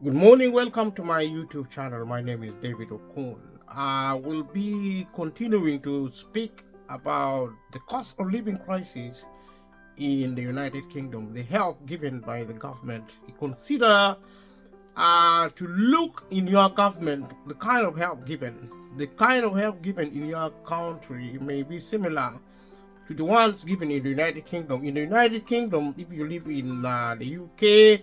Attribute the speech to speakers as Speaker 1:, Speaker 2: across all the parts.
Speaker 1: Good morning, welcome to my YouTube channel. My name is David Okun. I will be continuing to speak about the cost of living crisis in the United Kingdom, the help given by the government. You consider to look in your government, the kind of help given. The kind of help given in your country may be similar to the ones given in the United Kingdom. In the United Kingdom, if you live in the UK,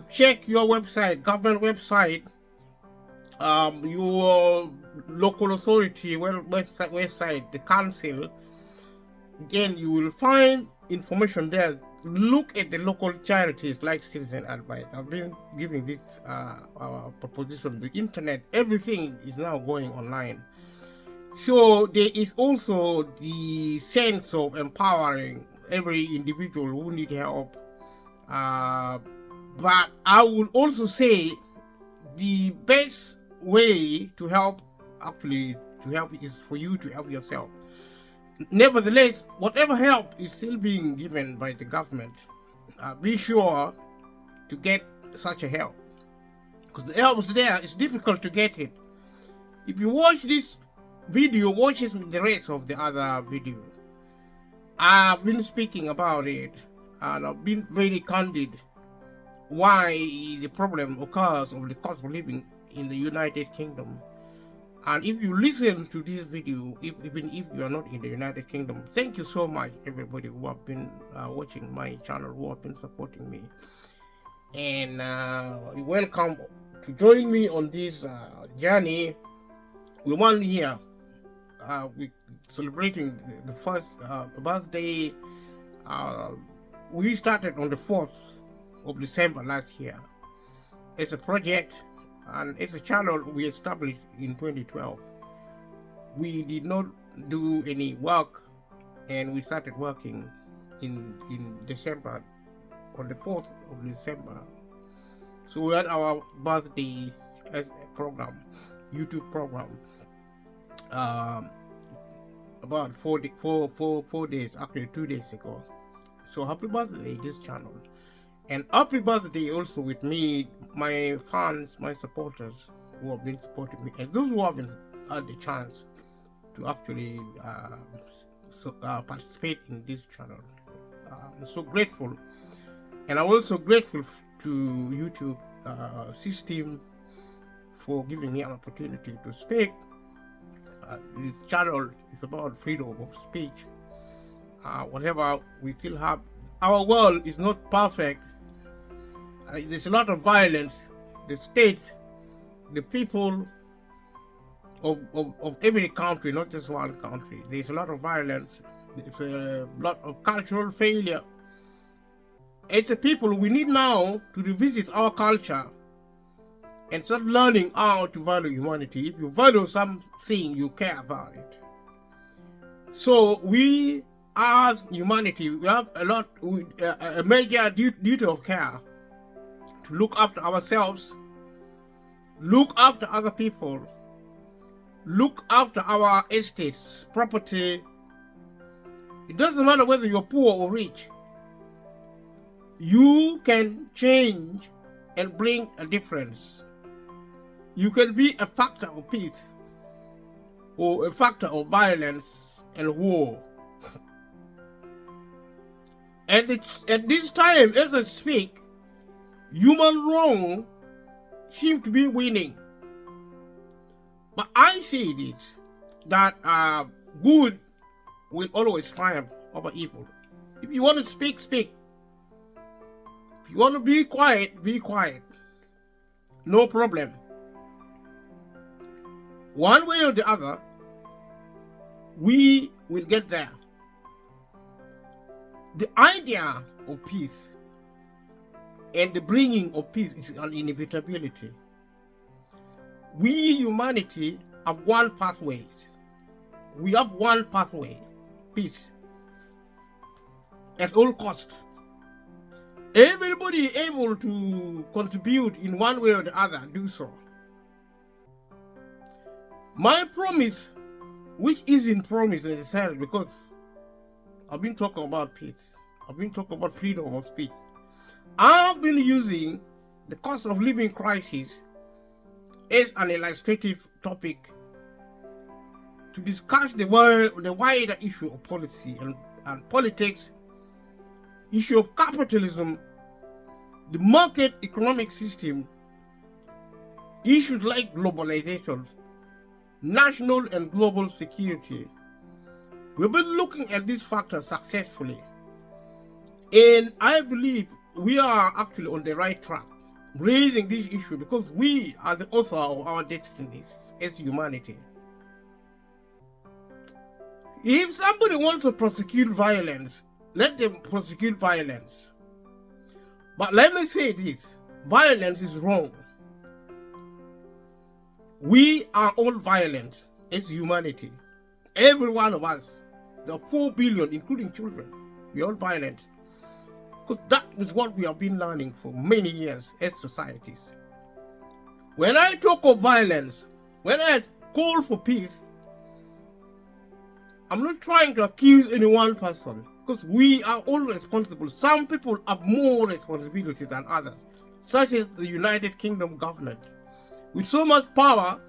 Speaker 1: check your website, government website, your local authority website, the council. Again, you will find information there. Look at the local charities like Citizen Advice. I've been giving this proposition. The internet, everything is now going online. So there is also the sense of empowering every individual who need help. But I would also say the best way to help is for you to help yourself. Nevertheless, whatever help is still being given by the government, be sure to get such a help, because the help is there. It's difficult to get it. If you watch this video, watch it with the rest of the other video. I've been speaking about it and I've been very candid why the problem occurs of the cost of living in the United Kingdom. And if you listen to this video, even if you are not in the United Kingdom, thank you so much, everybody who have been watching my channel, who have been supporting me. And you're welcome to join me on this journey. We want here, we celebrating the first birthday. We started on the 4th of December last year. It's a project and it's a channel we established in 2012. We did not do any work and we started working in December, on the 4th of December. So we had our birthday as a program, YouTube program, about 4 days, actually 2 days ago. So happy birthday, this channel. And happy birthday also with me, my fans, my supporters who have been supporting me, and those who haven't had the chance to actually participate in this channel. I'm so grateful. And I'm also grateful to YouTube system for giving me an opportunity to speak. This channel is about freedom of speech. Whatever we still have, our world is not perfect. There's a lot of violence. The state, the people of every country, not just one country, there's a lot of violence. There's a lot of cultural failure. As a people, we need now to revisit our culture and start learning how to value humanity. If you value something, you care about it. So we, as humanity, we have a major duty of care. Look after ourselves, look after other people, look after our estates, property. It doesn't matter whether you're poor or rich. You can change and bring a difference. You can be a factor of peace or a factor of violence and war. At this time, as I speak, human wrong seems to be winning. But I see it that good will always triumph over evil. If you want to speak, speak. If you want to be quiet, be quiet. No problem. One way or the other, we will get there. The idea of peace and the bringing of peace is an inevitability. We, humanity, have one pathway. We have one pathway, peace, at all costs. Everybody able to contribute in one way or the other, do so. My promise, which isn't promise necessarily, because I've been talking about peace. I've been talking about freedom of speech. I've been using the cost of living crisis is an illustrative topic to discuss the wider issue of policy and politics, issue of capitalism, the market economic system, issues like globalization, national and global security. We've been looking at these factors successfully, and I believe we are actually on the right track, raising this issue because we are the author of our destinies as humanity. If somebody wants to prosecute violence, let them prosecute violence. But let me say this, violence is wrong. We are all violent as humanity. Every one of us, the 4 billion, including children, we are all violent. Because that is what we have been learning for many years as societies. When I talk of violence, when I call for peace, I'm not trying to accuse any one person, because we are all responsible. Some people have more responsibility than others, such as the United Kingdom government, with so much power,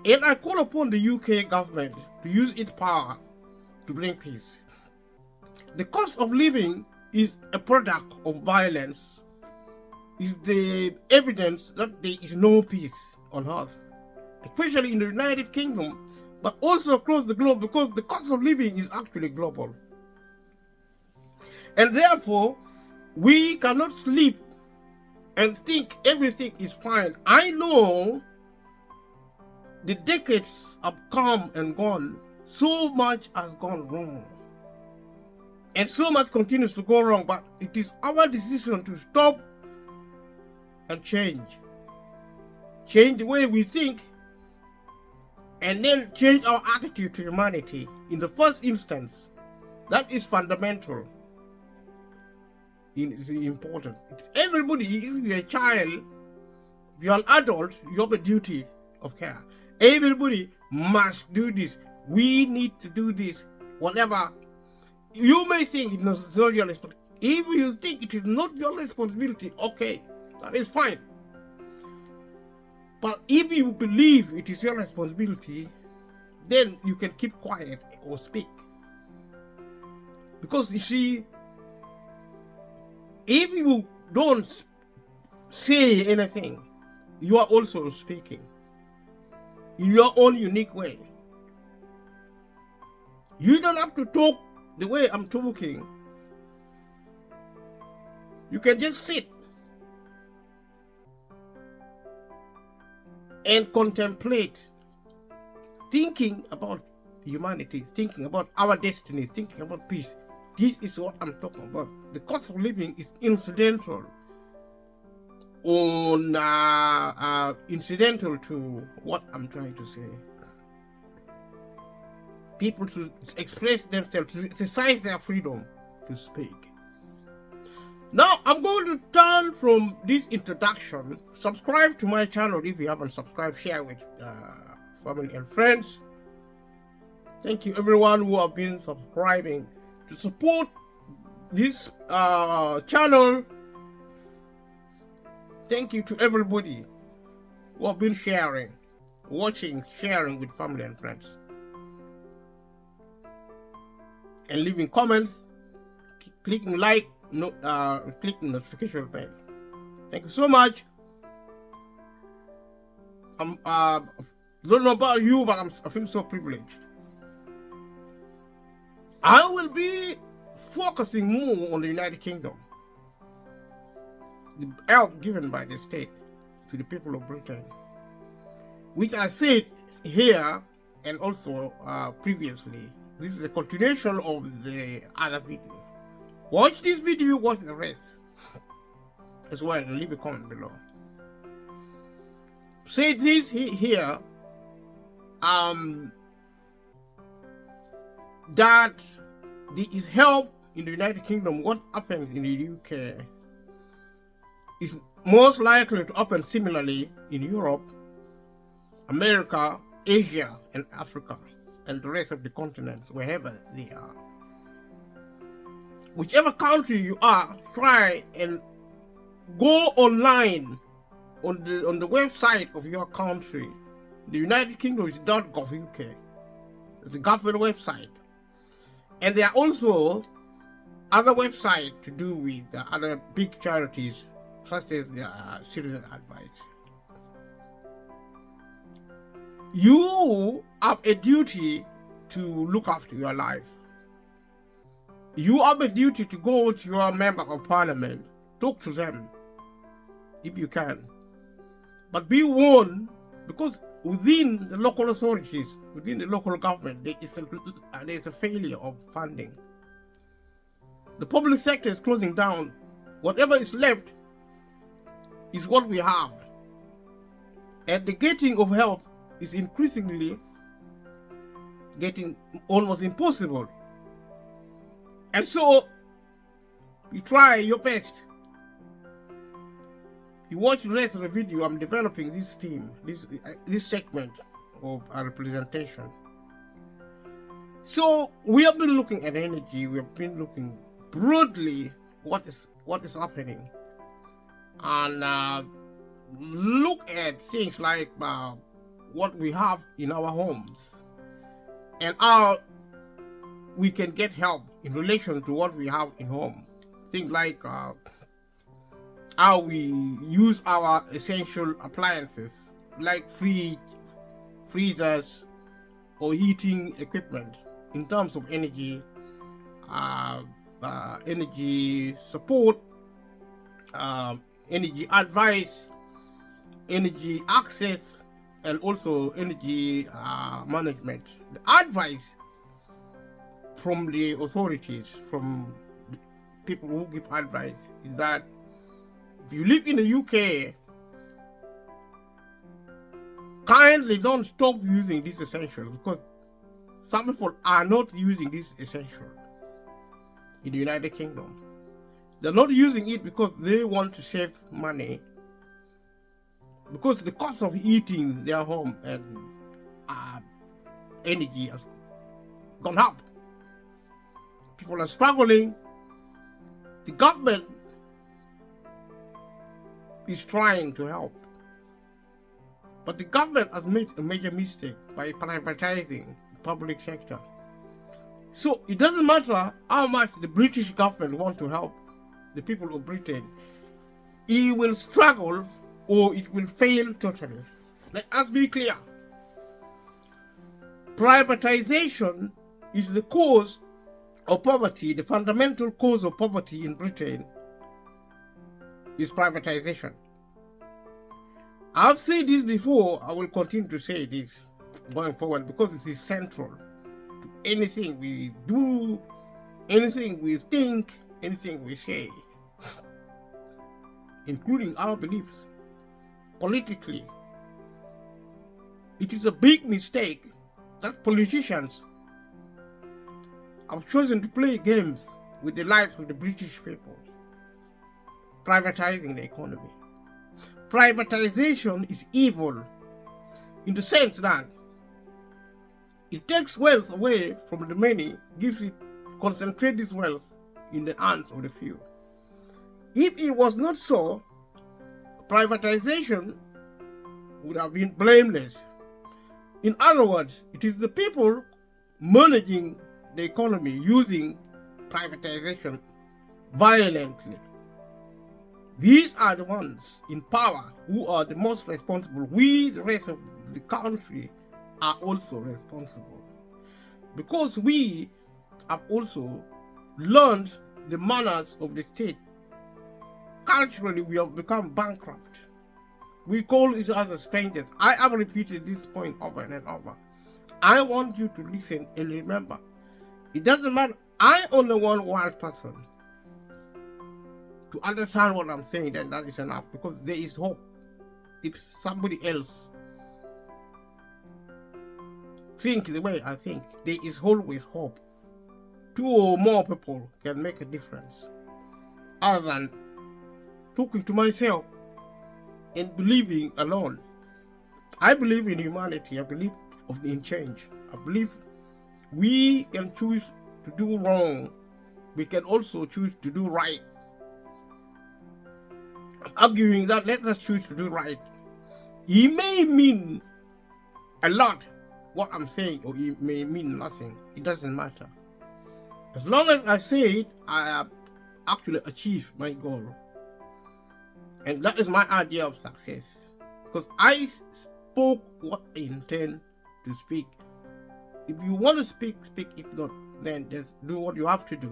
Speaker 1: and I call upon the UK government to use its power to bring peace. The cost of living is a product of violence, is the evidence that there is no peace on earth, especially in the United Kingdom, but also across the globe, because the cost of living is actually global. And therefore, we cannot sleep and think everything is fine. I know the decades have come and gone. So much has gone wrong. And so much continues to go wrong, but it is our decision to stop and change. Change the way we think, and then change our attitude to humanity in the first instance. That is fundamental. It is important. It's everybody, if you're a child, if you're an adult, you have a duty of care. Everybody must do this. We need to do this. Whatever. You may think it is not your responsibility. If you think it is not your responsibility, okay, that is fine. But if you believe it is your responsibility, then you can keep quiet or speak. Because you see, if you don't say anything, you are also speaking in your own unique way. You don't have to talk the way I'm talking. You can just sit and contemplate, thinking about humanity, thinking about our destiny, thinking about peace. This is what I'm talking about. The cost of living is incidental incidental to what I'm trying to say. People should express themselves, to exercise their freedom to speak. Now, I'm going to turn from this introduction. Subscribe to my channel if you haven't subscribed. Share with family and friends. Thank you everyone who have been subscribing to support this channel. Thank you to everybody who have been sharing, watching, sharing with family and friends, and leaving comments, clicking like, clicking notification bell. Thank you so much. Don't know about you, but I feel so privileged. I will be focusing more on the United Kingdom, the help given by the state to the people of Britain, which I said here and also previously. This is a continuation of the other video. Watch this video, watch the rest as well, and leave a comment below. Say this here, that there is help in the United Kingdom. What happens in the UK is most likely to happen similarly in Europe, America, Asia, and Africa, and the rest of the continents, wherever they are. Whichever country you are, try and go online on the website of your country, the United Kingdom is .gov.uk, the government website, and there are also other websites to do with other big charities, such as the Citizen Advice. You have a duty to look after your life. You have a duty to go to your member of parliament, talk to them if you can. But be warned, because within the local authorities, within the local government, there is a failure of funding. The public sector is closing down. Whatever is left is what we have. And the getting of help is increasingly getting almost impossible. And so, you try your best. You watch the rest of the video. I'm developing this theme, this segment of our representation. So we have been looking at energy. We have been looking broadly what is happening, and look at things like what we have in our homes and how we can get help in relation to what we have in home. Things like how we use our essential appliances like fridge, freezers, or heating equipment in terms of energy, energy support, energy advice, energy access, and also energy management. The advice from the authorities, from the people who give advice, is that if you live in the UK, kindly don't stop using this essential, because some people are not using this essential in the United Kingdom. They're not using it because they want to save money, because the cost of heating their home and energy has gone up. People are struggling. The government is trying to help, but the government has made a major mistake by privatizing the public sector. So it doesn't matter how much the British government want to help the people of Britain, it will struggle or it will fail totally. Let us be clear. Privatization is the cause of poverty. The fundamental cause of poverty in Britain is privatization. I've said this before, I will continue to say this going forward, because it is central to anything we do, anything we think, anything we say, including our beliefs. Politically, it is a big mistake that politicians have chosen to play games with the lives of the British people, privatizing the economy. Privatization is evil in the sense that it takes wealth away from the many, concentrates this wealth in the hands of the few. If it was not so, privatization would have been blameless. In other words, it is the people managing the economy using privatization violently. These are the ones in power who are the most responsible. We, the rest of the country, are also responsible, because we have also learned the manners of the state. Culturally, we have become bankrupt. We call each other strangers. I have repeated this point over and over. I want you to listen and remember, it doesn't matter. I only want one person to understand what I'm saying, then that is enough, because there is hope. If somebody else think the way I think, there is always hope. 2 or more people can make a difference, other than talking to myself and believing alone. I believe in humanity. I believe in change. I believe we can choose to do wrong. We can also choose to do right. arguing that let us choose to do right. It may mean a lot what I'm saying, or it may mean nothing. It doesn't matter. As long as I say it, I have actually achieved my goal. And that is my idea of success. Because I spoke what I intend to speak. If you want to speak, speak. If not, then just do what you have to do.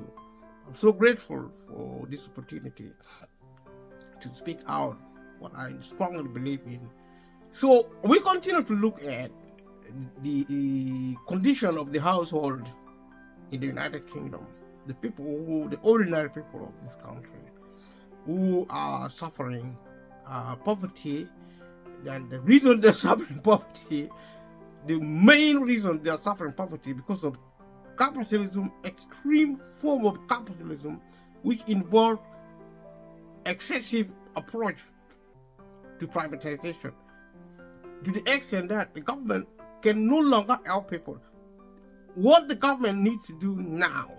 Speaker 1: I'm so grateful for this opportunity to speak out what I strongly believe in. So we continue to look at the condition of the household in the United Kingdom, the ordinary people of this country, who are suffering poverty. And the reason they're suffering poverty, the main reason they're suffering poverty, because of capitalism, extreme form of capitalism, which involve excessive approach to privatization, to the extent that the government can no longer help people. What the government needs to do now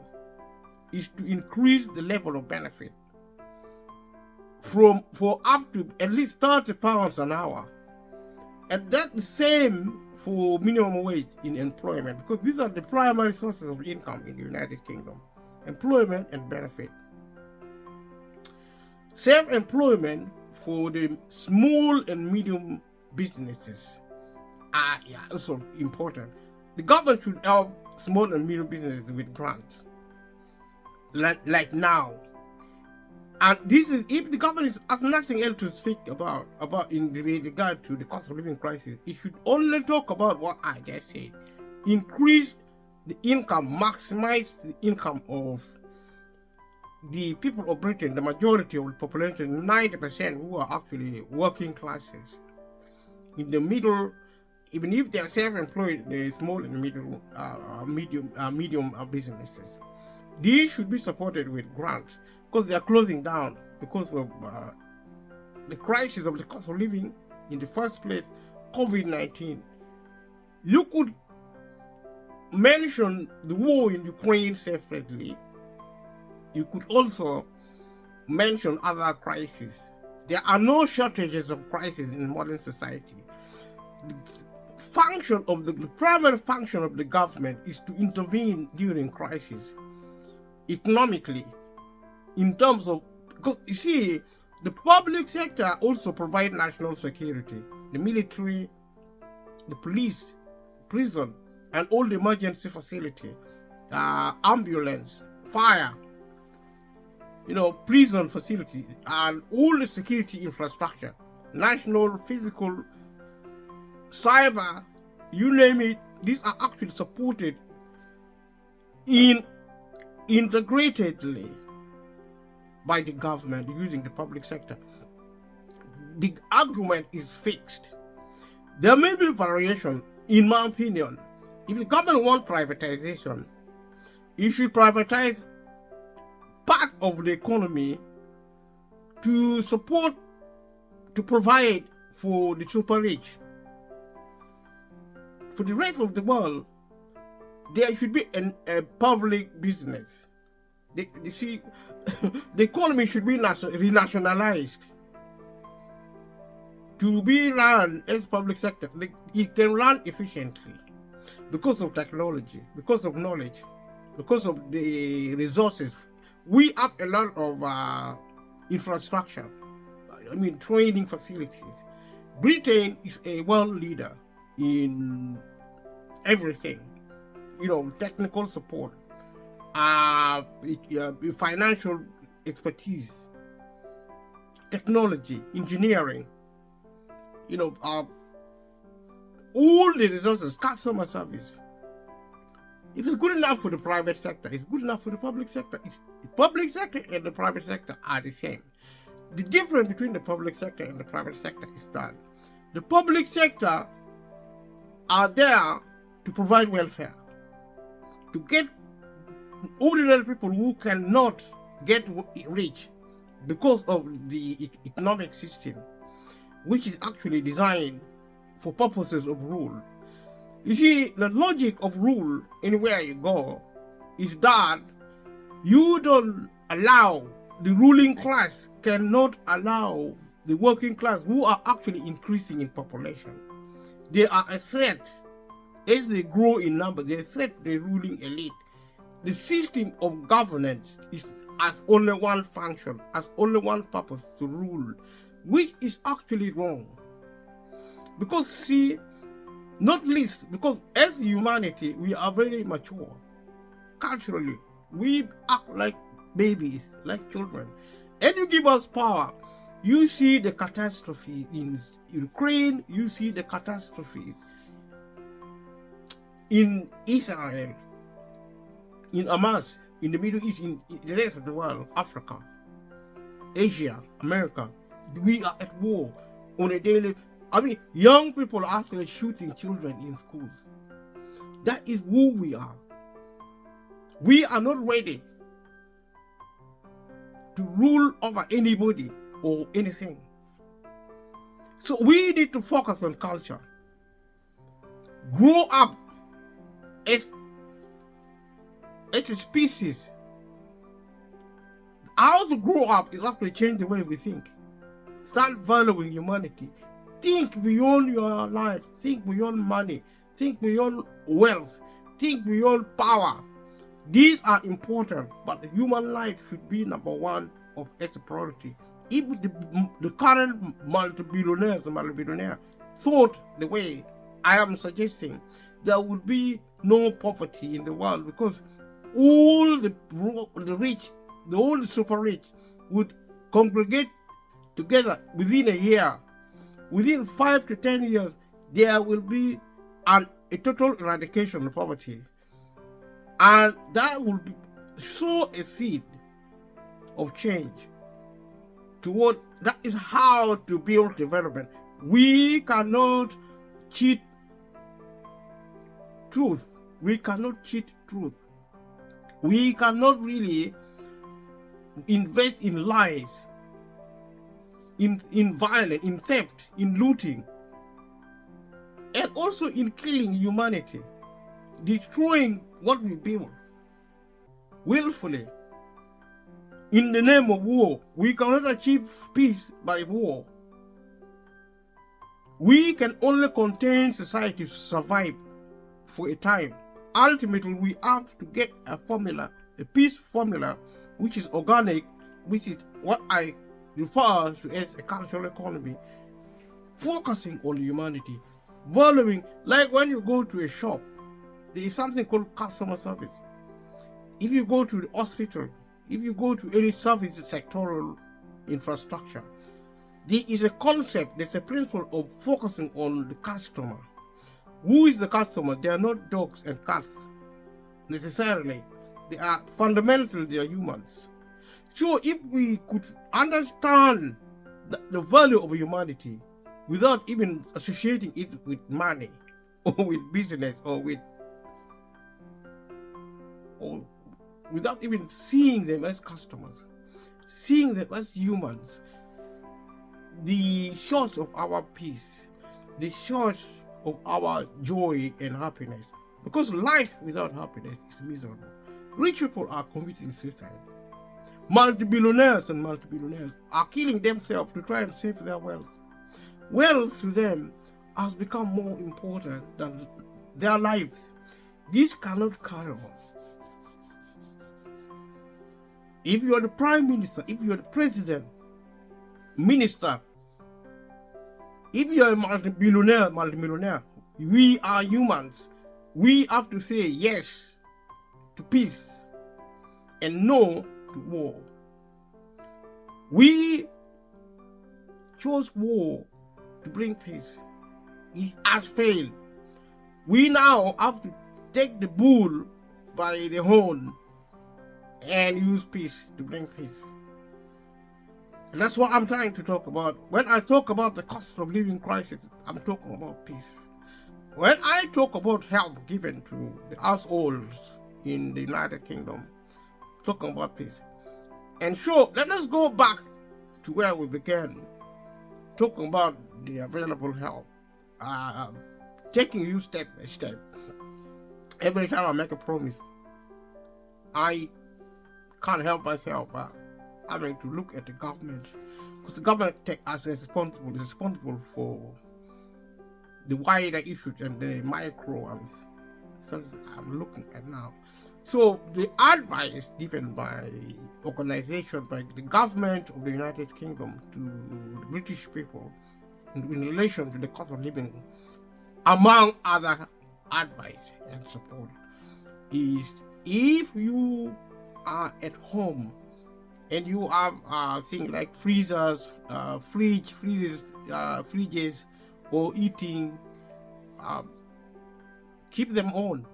Speaker 1: is to increase the level of benefit for up to at least £30 an hour. And that's the same for minimum wage in employment, because these are the primary sources of income in the United Kingdom: employment and benefit. Self-employment for the small and medium businesses are also important. The government should help small and medium businesses with grants, like now. And this is, if the government has nothing else to speak about in regard to the cost of living crisis, it should only talk about what I just said: increase the income, maximize the income of the people of Britain, the majority of the population, 90%, who are actually working classes. In the middle, even if they are self-employed, the small and medium businesses, these should be supported with grants, because they are closing down because of the crisis of the cost of living in the first place, COVID-19. You could mention the war in Ukraine separately. You could also mention other crises. There are no shortages of crises in modern society. The primary function of the government is to intervene during crisis, economically, in terms of, because you see, the public sector also provides national security: the military, the police, prison, and all the emergency facility, ambulance, fire, prison facility, and all the security infrastructure, national, physical, cyber, you name it. These are actually supported integratedly by the government using the public sector. The argument is fixed. There may be variation, in my opinion. If the government wants privatization, it should privatize part of the economy to provide for the super rich. For the rest of the world, there should be a public business. You see, the economy should be renationalized to be run as public sector. It can run efficiently because of technology, because of knowledge, because of the resources. We have a lot of infrastructure, training facilities. Britain is a world leader in everything, technical support, financial expertise, technology, engineering, all the resources, customer service. If it's good enough for the private sector, it's good enough for the public sector. The public sector and the private sector are the same. The difference between the public sector and the private sector is that the public sector are there to provide welfare, to get ordinary people who cannot get rich because of the economic system, which is actually designed for purposes of rule. You see, the logic of rule anywhere you go is that you don't allow, the ruling class cannot allow the working class, who are actually increasing in population. They are a threat. As they grow in number, they are a threat to the ruling elite. The system of governance has only one function, has only one purpose, to rule, which is actually wrong. Because, see, not least because as humanity, we are very mature. Culturally, we act like babies, like children. And you give us power. You see the catastrophe in Ukraine, you see the catastrophe in Israel, in Hamas, in the Middle East, in the rest of the world, Africa, Asia, America. We are at war on a daily. I mean, young people are actually shooting children in schools. That is who we are. We are not ready to rule over anybody or anything. So we need to focus on culture. Grow up as a species. How to grow up is actually change the way we think. Start valuing humanity. Think beyond your life. Think beyond money. Think beyond wealth. Think beyond power. These are important, but the human life should be number one as a priority. If the current multi-billionaire thought the way I am suggesting, there would be no poverty in the world, because all the rich, all the super rich would congregate together within a year. Within 5 to 10 years, there will be a total eradication of poverty. And that will sow a seed of change toward. That is how to build development. We cannot cheat truth. We cannot cheat truth. We cannot really invest in lies, in violence, in theft, in looting, and also in killing humanity, destroying what we build willfully in the name of war. We cannot achieve peace by war. We can only contain society to survive for a time. Ultimately, we have to get a formula, a peace formula, which is organic, which is what I refer to as a cultural economy, focusing on humanity, valuing. Like when you go to a shop, there is something called customer service. If you go to the hospital, if you go to any service sectoral infrastructure, there is a concept, there's a principle of focusing on the customer. Who is the customer? They are not dogs and cats necessarily. They are fundamentally, they are humans. So if we could understand the value of humanity without even associating it with money or with business or without even seeing them as customers, seeing them as humans, the source of our peace, the source of our joy and happiness. Because life without happiness is miserable. Rich people are committing suicide. Multi-billionaires are killing themselves to try and save their wealth. Wealth to them has become more important than their lives. This cannot carry on. If you are the prime minister, if you are the president, minister, if you are a multi-millionaire, we are humans. We have to say yes to peace and no to war. We chose war to bring peace. It has failed. We now have to take the bull by the horn and use peace to bring peace. And that's what I'm trying to talk about. When I talk about the cost of living crisis, I'm talking about peace. When I talk about help given to the households in the United Kingdom, talking about peace. And so let us go back to where we began, talking about the available help, taking you step by step. Every time I make a promise, I can't help myself having to look at the government, because the government is responsible for the wider issues and the micro ones. So I'm looking at now. So the advice given by organization, by the government of the United Kingdom to the British people in relation to the cost of living, among other advice and support, is if you are at home and you have things like freezers, fridges, or eating, keep them on.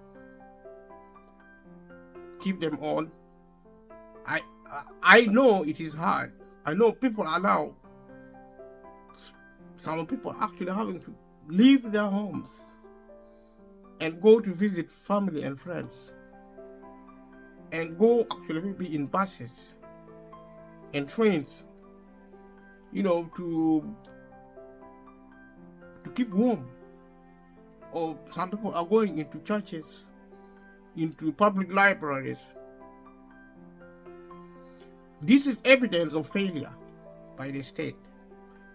Speaker 1: Keep them on. I know it is hard. I know people are now, some people are actually having to leave their homes and go to visit family and friends, and go actually maybe in buses and trains, to keep warm. Or some people are going into churches, into public libraries. This is evidence of failure by the state.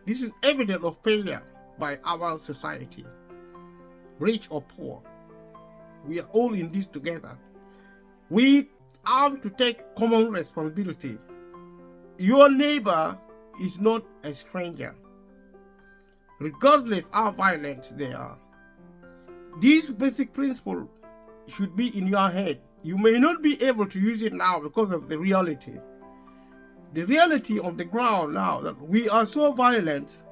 Speaker 1: This is evidence of failure by our society, rich or poor. We are all in this together. We have to take common responsibility. Your neighbor is not a stranger, regardless how violent they are. This basic principle should be in your head. You may not be able to use it now because of the reality. The reality on the ground now, that we are so violent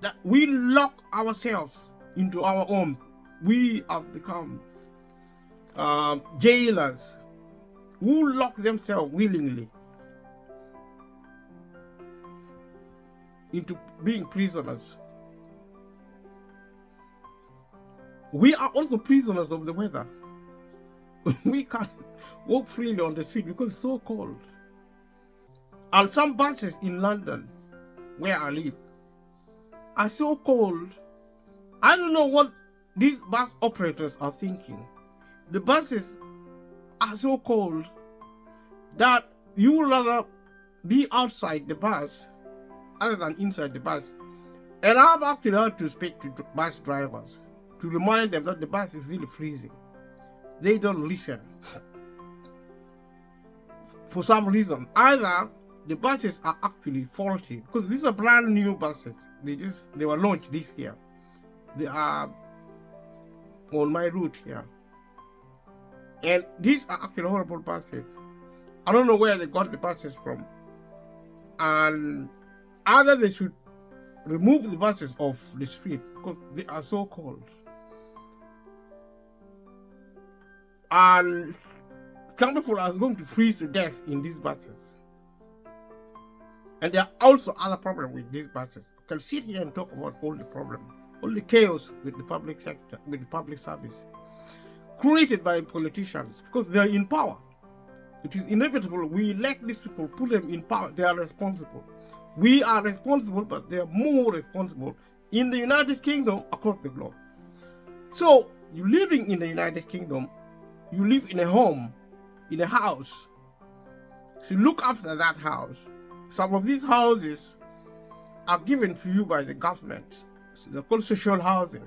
Speaker 1: that we lock ourselves into our homes. We have become jailers who lock themselves willingly into being prisoners. We are also prisoners of the weather. We can't walk freely on the street because it's so cold. And some buses in London, where I live, are so cold. I don't know what these bus operators are thinking. The buses are so cold that you would rather be outside the bus other than inside the bus. And I've actually had to speak to bus drivers to remind them that the bus is really freezing. They don't listen. For some reason, either the buses are actually faulty, because these are brand new buses. They were launched this year. They are on my route here. And these are actually horrible buses. I don't know where they got the buses from. And either they should remove the buses off the street because they are so cold. And some people are going to freeze to death in these buses. And there are also other problems with these buses. I can sit here and talk about all the problems, all the chaos with the public sector, with the public service, created by politicians because they are in power. It is inevitable. We elect these people, put them in power. They are responsible. We are responsible, but they are more responsible in the United Kingdom, across the globe. So, you living in the United Kingdom, you live in a home, in a house. So look after that house. Some of these houses are given to you by the government. So they're called social housing.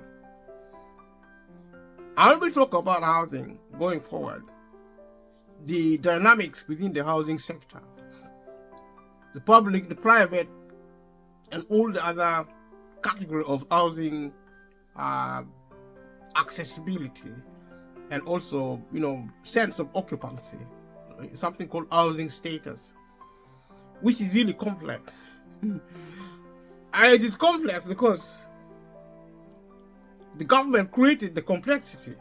Speaker 1: I'll be talking about housing going forward. The dynamics within the housing sector. The public, the private, and all the other category of housing accessibility, and also, sense of occupancy, something called housing status, which is really complex. And it is complex because the government created the complexity.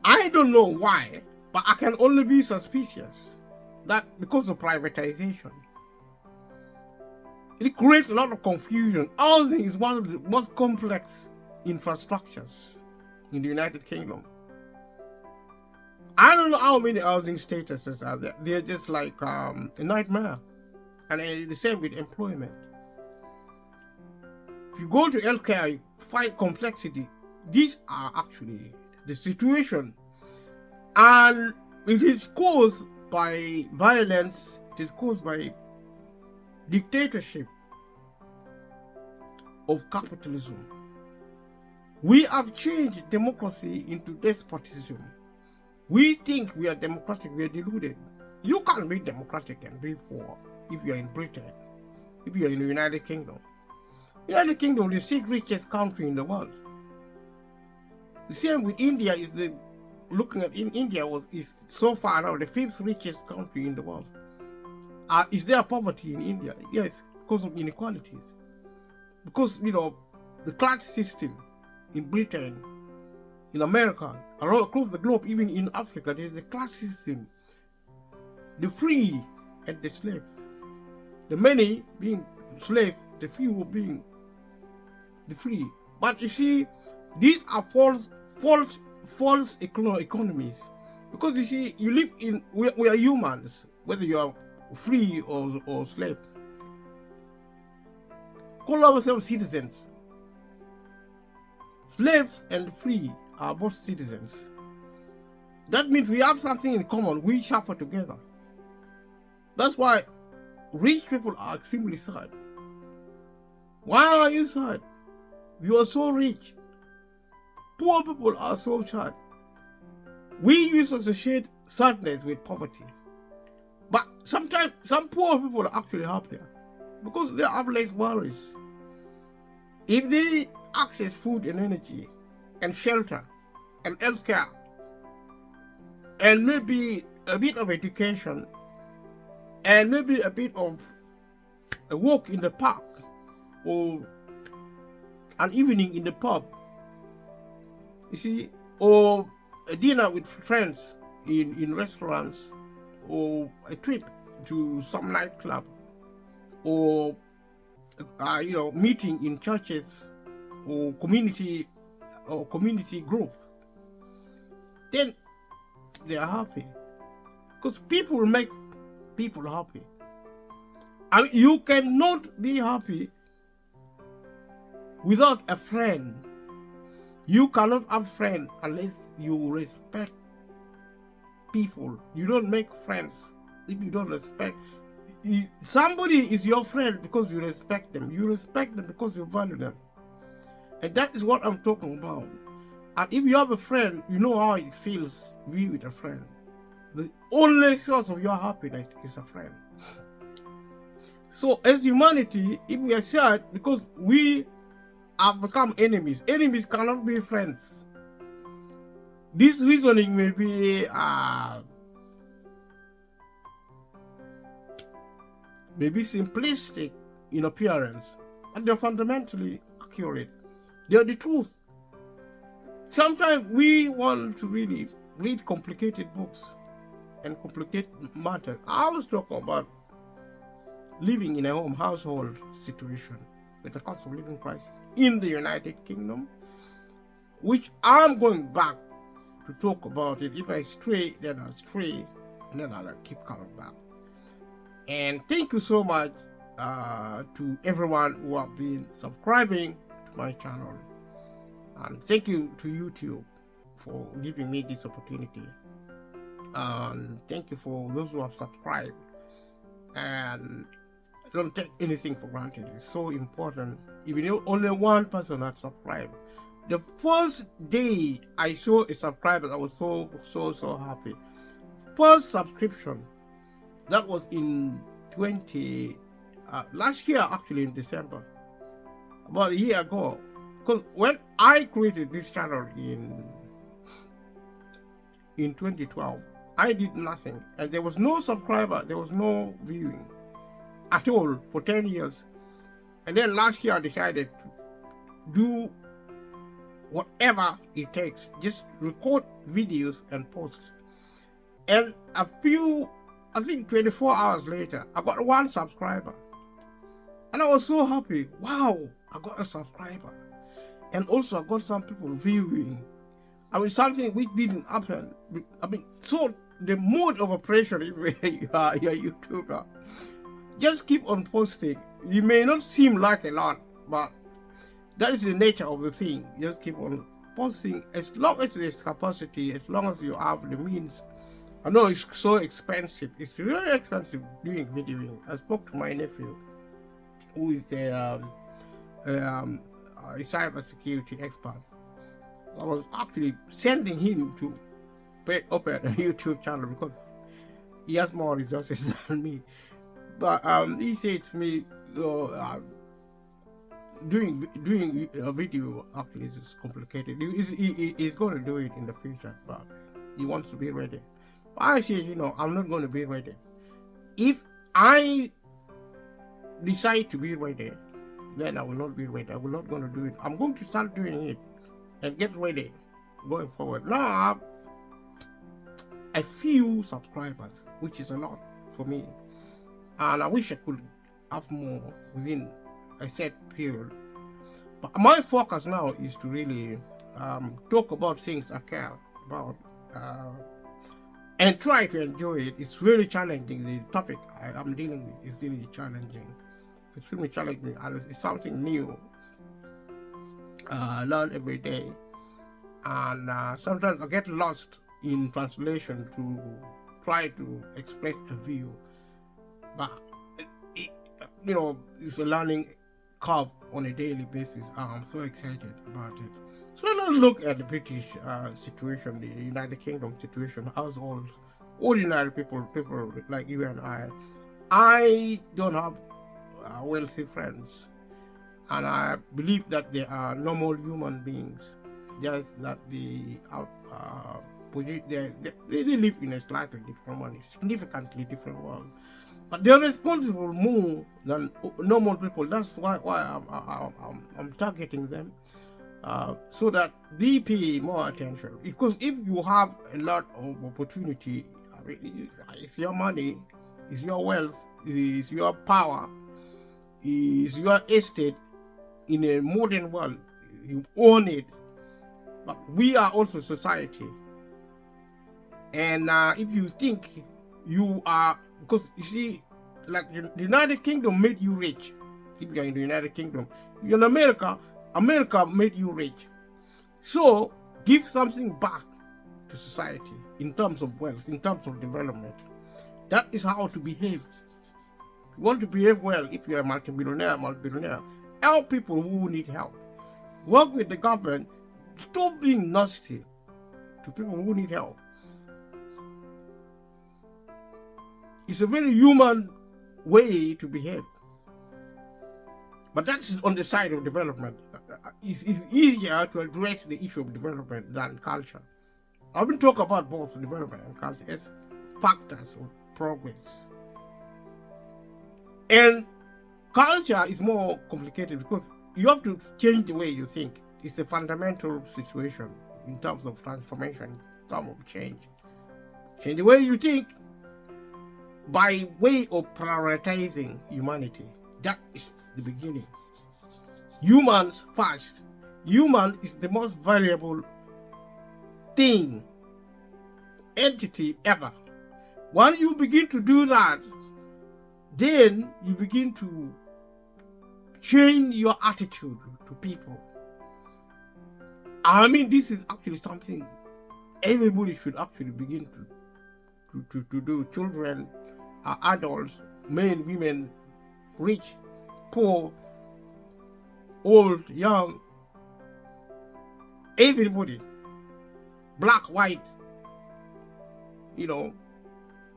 Speaker 1: I don't know why, but I can only be suspicious that because of privatization, it creates a lot of confusion. Housing is one of the most complex infrastructures in the United Kingdom. I don't know how many housing statuses are there. They're just like a nightmare. And the same with employment. If you go to healthcare, you find complexity. These are actually the situation. And it is caused by violence. It is caused by dictatorship of capitalism. We have changed democracy into despotism. We think we are democratic, we are deluded. You can't be democratic and be poor if you are in Britain, if you are in the United Kingdom. United Kingdom is the 6th richest country in the world. The same with India. Looking at India is so far now the 5th richest country in the world. Is there poverty in India? Yes, because of inequalities. Because the class system in Britain, in America, across the globe, even in Africa, there is a class system. The free and the slave. The many being slave, the few being the free. But you see, these are false economies. Because you see, you live in, we are humans, whether you are free or slaves. Call ourselves citizens. Slaves and free are both citizens. That means we have something in common. We suffer together. That's why rich people are extremely sad. Why are you sad? You are so rich. Poor people are so sad. We used to associate sadness with poverty. But sometimes some poor people are actually happier because they have less worries. If they access food and energy and shelter and healthcare and maybe a bit of education and maybe a bit of a walk in the park or an evening in the pub, you see, or a dinner with friends in restaurants, or a trip to some nightclub, or meeting in churches or community groups, then they are happy. Because people make people happy. I mean, you cannot be happy without a friend. You cannot have friends unless you respect people. You don't make friends if you don't respect. Somebody is your friend because you respect them. You respect them because you value them. And that is what I'm talking about. And if you have a friend, you know how it feels to be with a friend. The only source of your happiness is a friend. So as humanity, if we are sad because we have become enemies, enemies cannot be friends. This reasoning may be simplistic in appearance, but they're fundamentally accurate. They're the truth. Sometimes we want to really read complicated books and complicate matters. I always talk about living in a household situation with the cost of living crisis in the United Kingdom, which I'm going back to talk about it. If I stray, then I'll stray, and then I'll keep coming back. And thank you so much to everyone who have been subscribing to my channel. And thank you to YouTube for giving me this opportunity. And thank you for those who have subscribed. And don't take anything for granted. It's so important. Even if only one person had subscribed. The first day I saw a subscriber, I was so happy. First subscription, that was in last year, actually, in December, about a year ago. Because when I created this channel in 2012, I did nothing, and there was no subscriber, there was no viewing at all for 10 years. And then last year I decided to do whatever it takes, just record videos and post. And a few, I think 24 hours later, I got 1 subscriber. And I was so happy. Wow, I got a subscriber. And also I got some people viewing. I mean, something which didn't happen. I mean, so the mode of operation, if you are a YouTuber, just keep on posting. You may not seem like a lot, but that is the nature of the thing. Just keep on posting as long as there's capacity, as long as you have the means. I know it's so expensive. It's really expensive doing videoing. I spoke to my nephew. who is a cybersecurity expert. I was actually sending him to open a YouTube channel because he has more resources than me. But he said to me, doing a video actually is complicated. He's going to do it in the future, but he wants to be ready. I said, I'm not going to be ready. If I decide to be ready, then I will not be ready. I will not going to do it. I'm going to start doing it and get ready going forward. Now I have a few subscribers, which is a lot for me, and I wish I could have more within a set period. But my focus now is to really talk about things I care about and try to enjoy it. It's really challenging. The topic I'm dealing with is really challenging. It's really challenging, and it's something new. I learn every day, and sometimes I get lost in translation to try to express a view. But it's a learning curve on a daily basis. I'm so excited about it. So let's look at the British situation, the United Kingdom situation, as ordinary people like you and I. I don't have wealthy friends, and I believe that they are normal human beings, just that they live in a slightly different world, significantly different world. But they're responsible more than normal people. That's why I'm targeting them, so that they pay more attention. Because if you have a lot of opportunity, it's your money, it's your wealth, it's your power, it's your estate in a modern world, you own it. But we are also society. And if you think you are, because you see, like the United Kingdom made you rich. If you're in the United Kingdom, if you're in America, America made you rich. So give something back to society in terms of wealth, in terms of development. That is how to behave. You want to behave well. If you're a multi-billionaire, help people who need help. Work with the government. Stop being nasty to people who need help. It's a very human way to behave. But that's on the side of development. It's easier to address the issue of development than culture. I've been talking about both development and culture as factors of progress. And culture is more complicated because you have to change the way you think. It's a fundamental situation in terms of transformation, in terms of change. Change the way you think by way of prioritizing humanity. That is the beginning. Humans first. Human is the most valuable thing, entity ever. When you begin to do that, then you begin to change your attitude to people. I mean, this is actually something everybody should actually begin to do. Children, adults, men, women, rich, poor, old, young, everybody, black, white,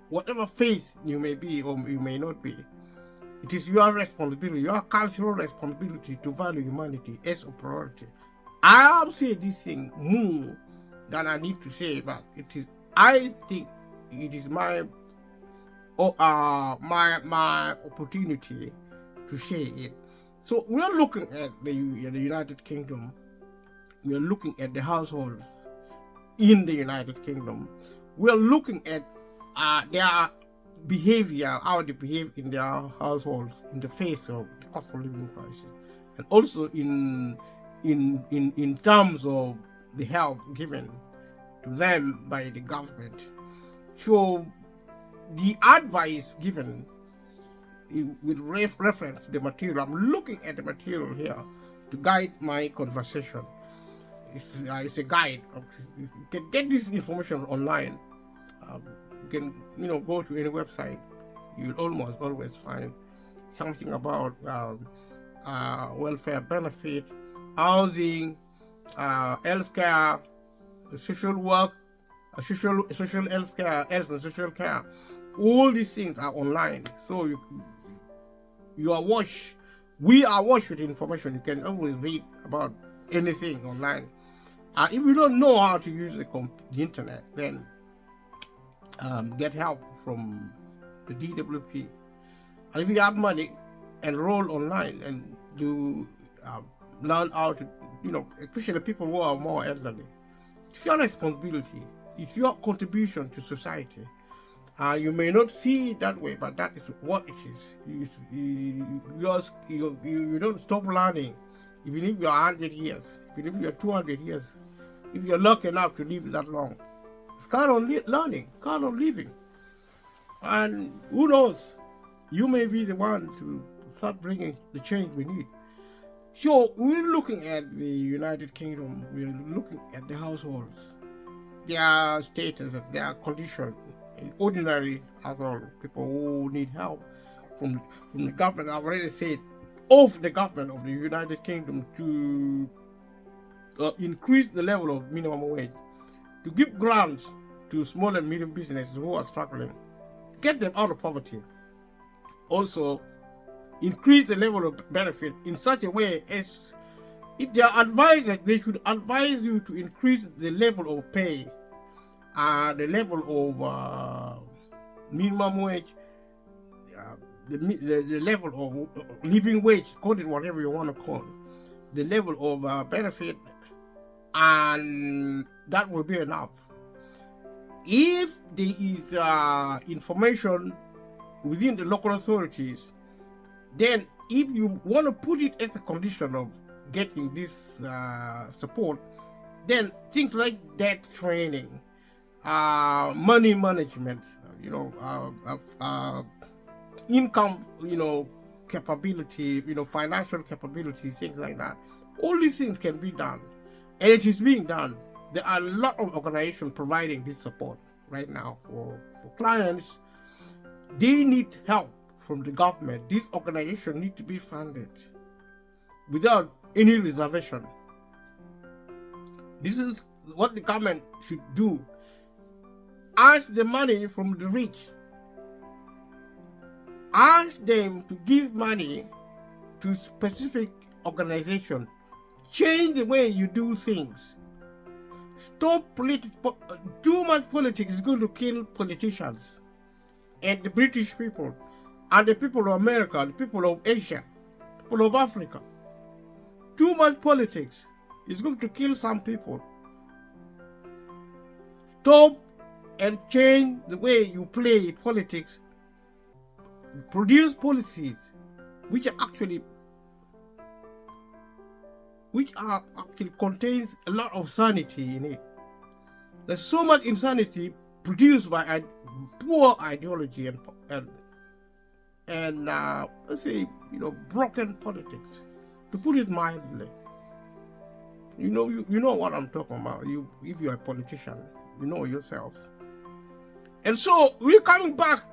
Speaker 1: whatever faith you may be or you may not be, it is your responsibility, your cultural responsibility to value humanity as a priority. I have said this thing more than I need to say, but I think it is my opportunity to say it. So we are looking at the United Kingdom. We are looking at the households in the United Kingdom. We are looking at their behavior, how they behave in their households in the face of the cost of living crisis, and also in terms of the help given to them by the government. So the advice given with reference to the material, I'm looking at the material here to guide my conversation. It's a guide. You can get this information online. You can go to any website. You'll almost always find something about welfare benefit, housing, healthcare, social work, social health care, health and social care. All these things are online, so you are washed. We are washed with information. You can always read about anything online. If you don't know how to use the internet, then get help from the DWP. And if you have money, enroll online and do learn how to, especially people who are more elderly. It's your responsibility. It's your contribution to society. You may not see it that way, but that is what it is. You don't stop learning, even if you're 100 years, even if you're 200 years, if you're lucky enough to live that long. It's kind of learning, kind of living. And who knows, you may be the one to start bringing the change we need. So we're looking at the United Kingdom, we're looking at the households, their status, their condition, ordinary household, people who need help from the government. I've already said, of the government of the United Kingdom to increase the level of minimum wage, to give grants to small and medium businesses who are struggling, get them out of poverty. Also, increase the level of benefit in such a way as, if they are advisors, they should advise you to increase the level of pay, the level of minimum wage, the level of living wage, call it whatever you want to call it, the level of benefit, and that will be enough. If there is information within the local authorities, then if you want to put it as a condition of getting this support, then things like debt training, money management, income, capability, financial capability, things like that. All these things can be done, and it is being done. There are a lot of organizations providing this support right now for clients. They need help from the government. This organization need to be funded without any reservation. This is what the government should do. Ask the money from the rich. Ask them to give money to specific organization. Change the way you do things. Stop too much politics is going to kill politicians and the British people and the people of America, the people of Asia, people of Africa. Too much politics is going to kill some people. Stop and change the way you play politics. Produce policies which actually contains a lot of sanity in it. There's so much insanity produced by poor ideology and let's say, broken politics, to put it mildly. You know what I'm talking about. If you're a politician, you know yourself. And so we're coming back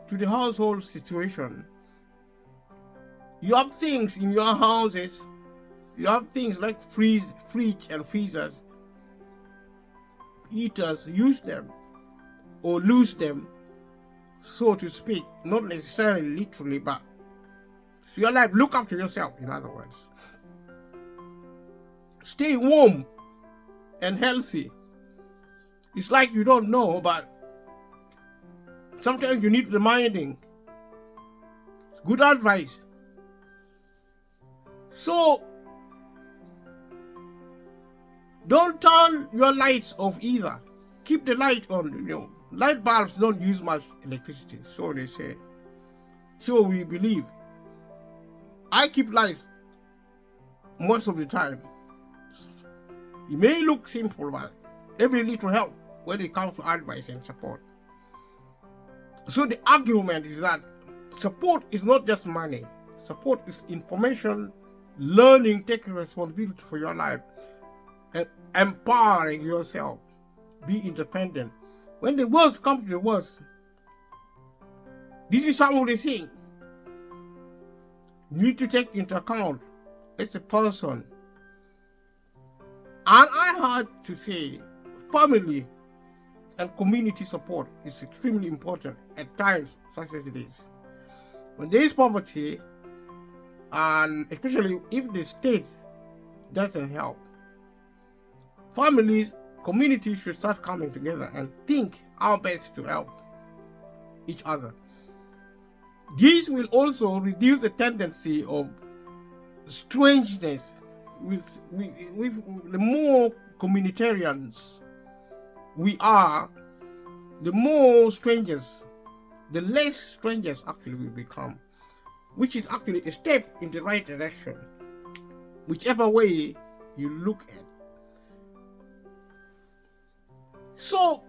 Speaker 1: to the household situation. You have things in your houses. You have things like fridge and freezers. Eaters, use them or lose them, so to speak. Not necessarily literally, but so your life, look after yourself, in other words. Stay warm and healthy. It's like you don't know, but sometimes you need reminding. It's good advice. So don't turn your lights off either. Keep the light on. Light bulbs don't use much electricity, so they say. So we believe. I keep lights most of the time. It may look simple, but every little help when it comes to advice and support. So the argument is that support is not just money. Support is information, learning, taking responsibility for your life, and empowering yourself. Be independent. When the worst comes to the worst, this is some of the things. you need to take into account as a person. And I had to say, family and community support is extremely important at times such as this. When there is poverty, and especially if the state doesn't help, families, communities should start coming together and think how best to help each other. This will also reduce the tendency of strangeness. With the more communitarians we are, the more strangers, the less strangers actually will become, which is actually a step in the right direction, whichever way you look at. So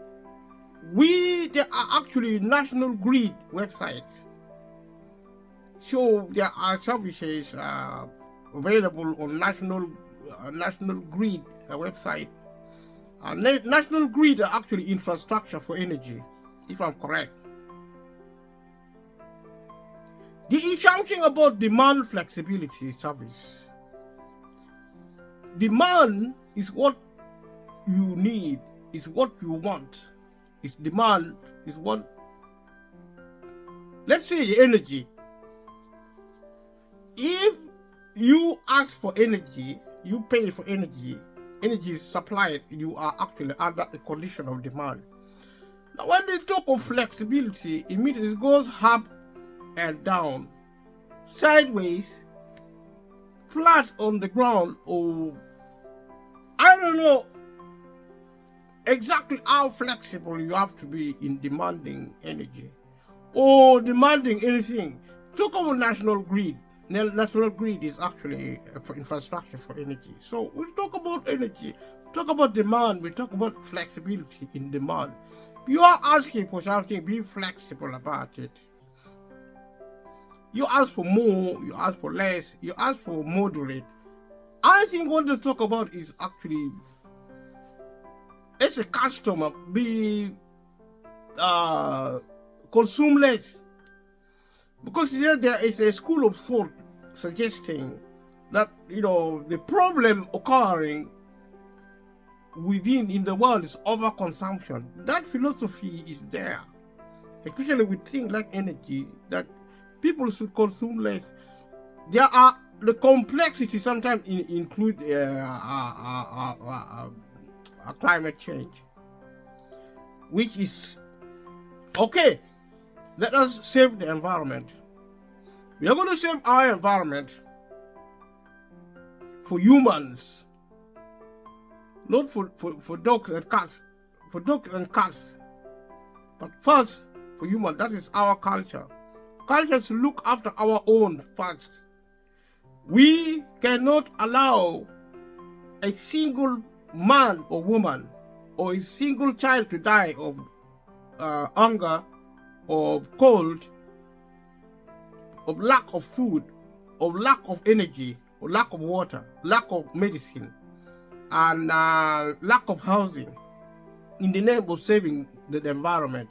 Speaker 1: there are actually National Grid website. So there are services available on National Grid website. National Grid are actually infrastructure for energy, if I'm correct. There is something about demand flexibility service. Demand is what you need, is what you want. It's demand is what, let's say energy. If you ask for energy, you pay for energy, energy is supplied, you are actually under a condition of demand. Now when they talk of flexibility, it means it goes up and down, sideways, flat on the ground, or I don't know exactly how flexible you have to be in demanding energy or demanding anything. Talk about National Grid. National Grid is actually for infrastructure for energy. So we talk about energy, talk about demand, we talk about flexibility in demand. You are asking for something, be flexible about it. You ask for more, you ask for less, you ask for moderate. I think what to talk about is actually, as a customer, be consume less. Because there is a school of thought suggesting that, the problem occurring in the world is overconsumption. That philosophy is there, especially with things like energy, that people should consume less. There are the complexity sometimes include climate change, which is okay. Let us save the environment. We are going to save our environment for humans, not for dogs and cats. For dogs and cats, but first for humans. That is our culture. Culture is to look after our own first. We cannot allow a single man or woman or a single child to die of hunger, of cold, of lack of food, of lack of energy, of lack of water, lack of medicine, and lack of housing in the name of saving the environment.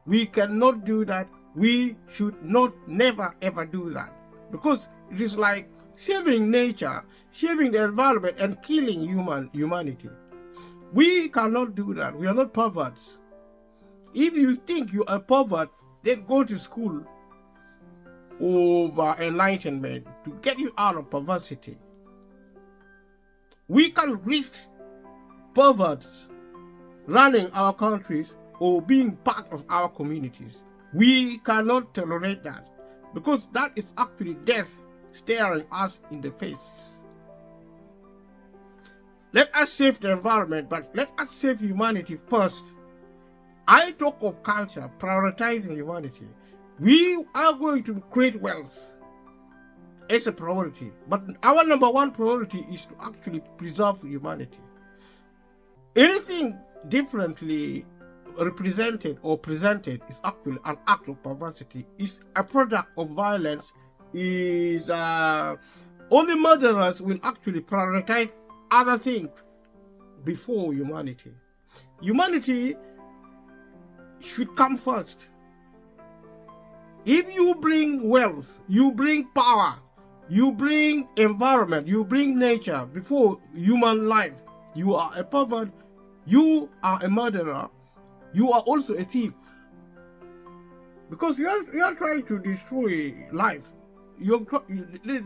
Speaker 1: We cannot do that. We should never ever do that, because it is like saving nature, saving the environment, and killing humanity. We cannot do that. We are not perverts. If you think you are pervert, then go to school of enlightenment to get you out of perversity. We can reach perverts running our countries or being part of our communities. We cannot tolerate that, because that is actually death staring us in the face. Let us save the environment, but let us save humanity first. I talk of culture, prioritizing humanity. We are going to create wealth as a priority, but our number one priority is to actually preserve humanity. Anything differently represented or presented is actually an act of perversity, is a product of violence, is only murderers will actually prioritize other things before humanity. Humanity should come first. If you bring wealth, you bring power, You bring environment, you bring nature before human life. You are a pervert, you are a murderer, you are also a thief. Because you are trying to destroy life.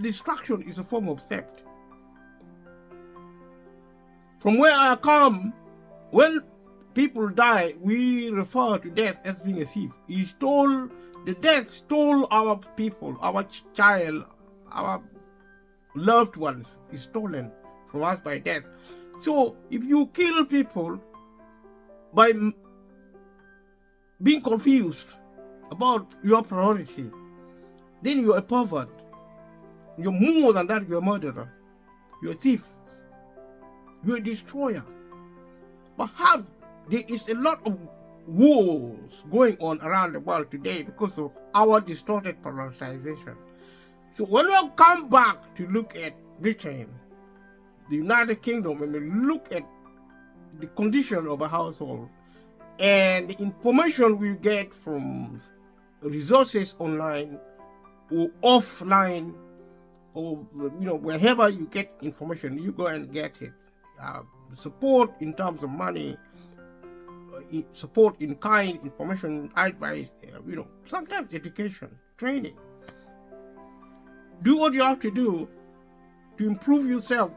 Speaker 1: Destruction is a form of theft. From where I come, when people die, we refer to death as being a thief. The death stole our people, our child, our loved ones is stolen from us by death. So if you kill people by being confused about your priority, then you're a pervert. You're more than that, you're a murderer. You're a thief. You're a destroyer. Perhaps there is a lot of wars going on around the world today because of our distorted prioritization. So when we come back to look at Britain, the United Kingdom, and we look at the condition of a household and the information we get from resources online or offline, or wherever you get information, you go and get it. Support in terms of money, support in kind, information, advice, sometimes education, training. Do what you have to do to improve yourself.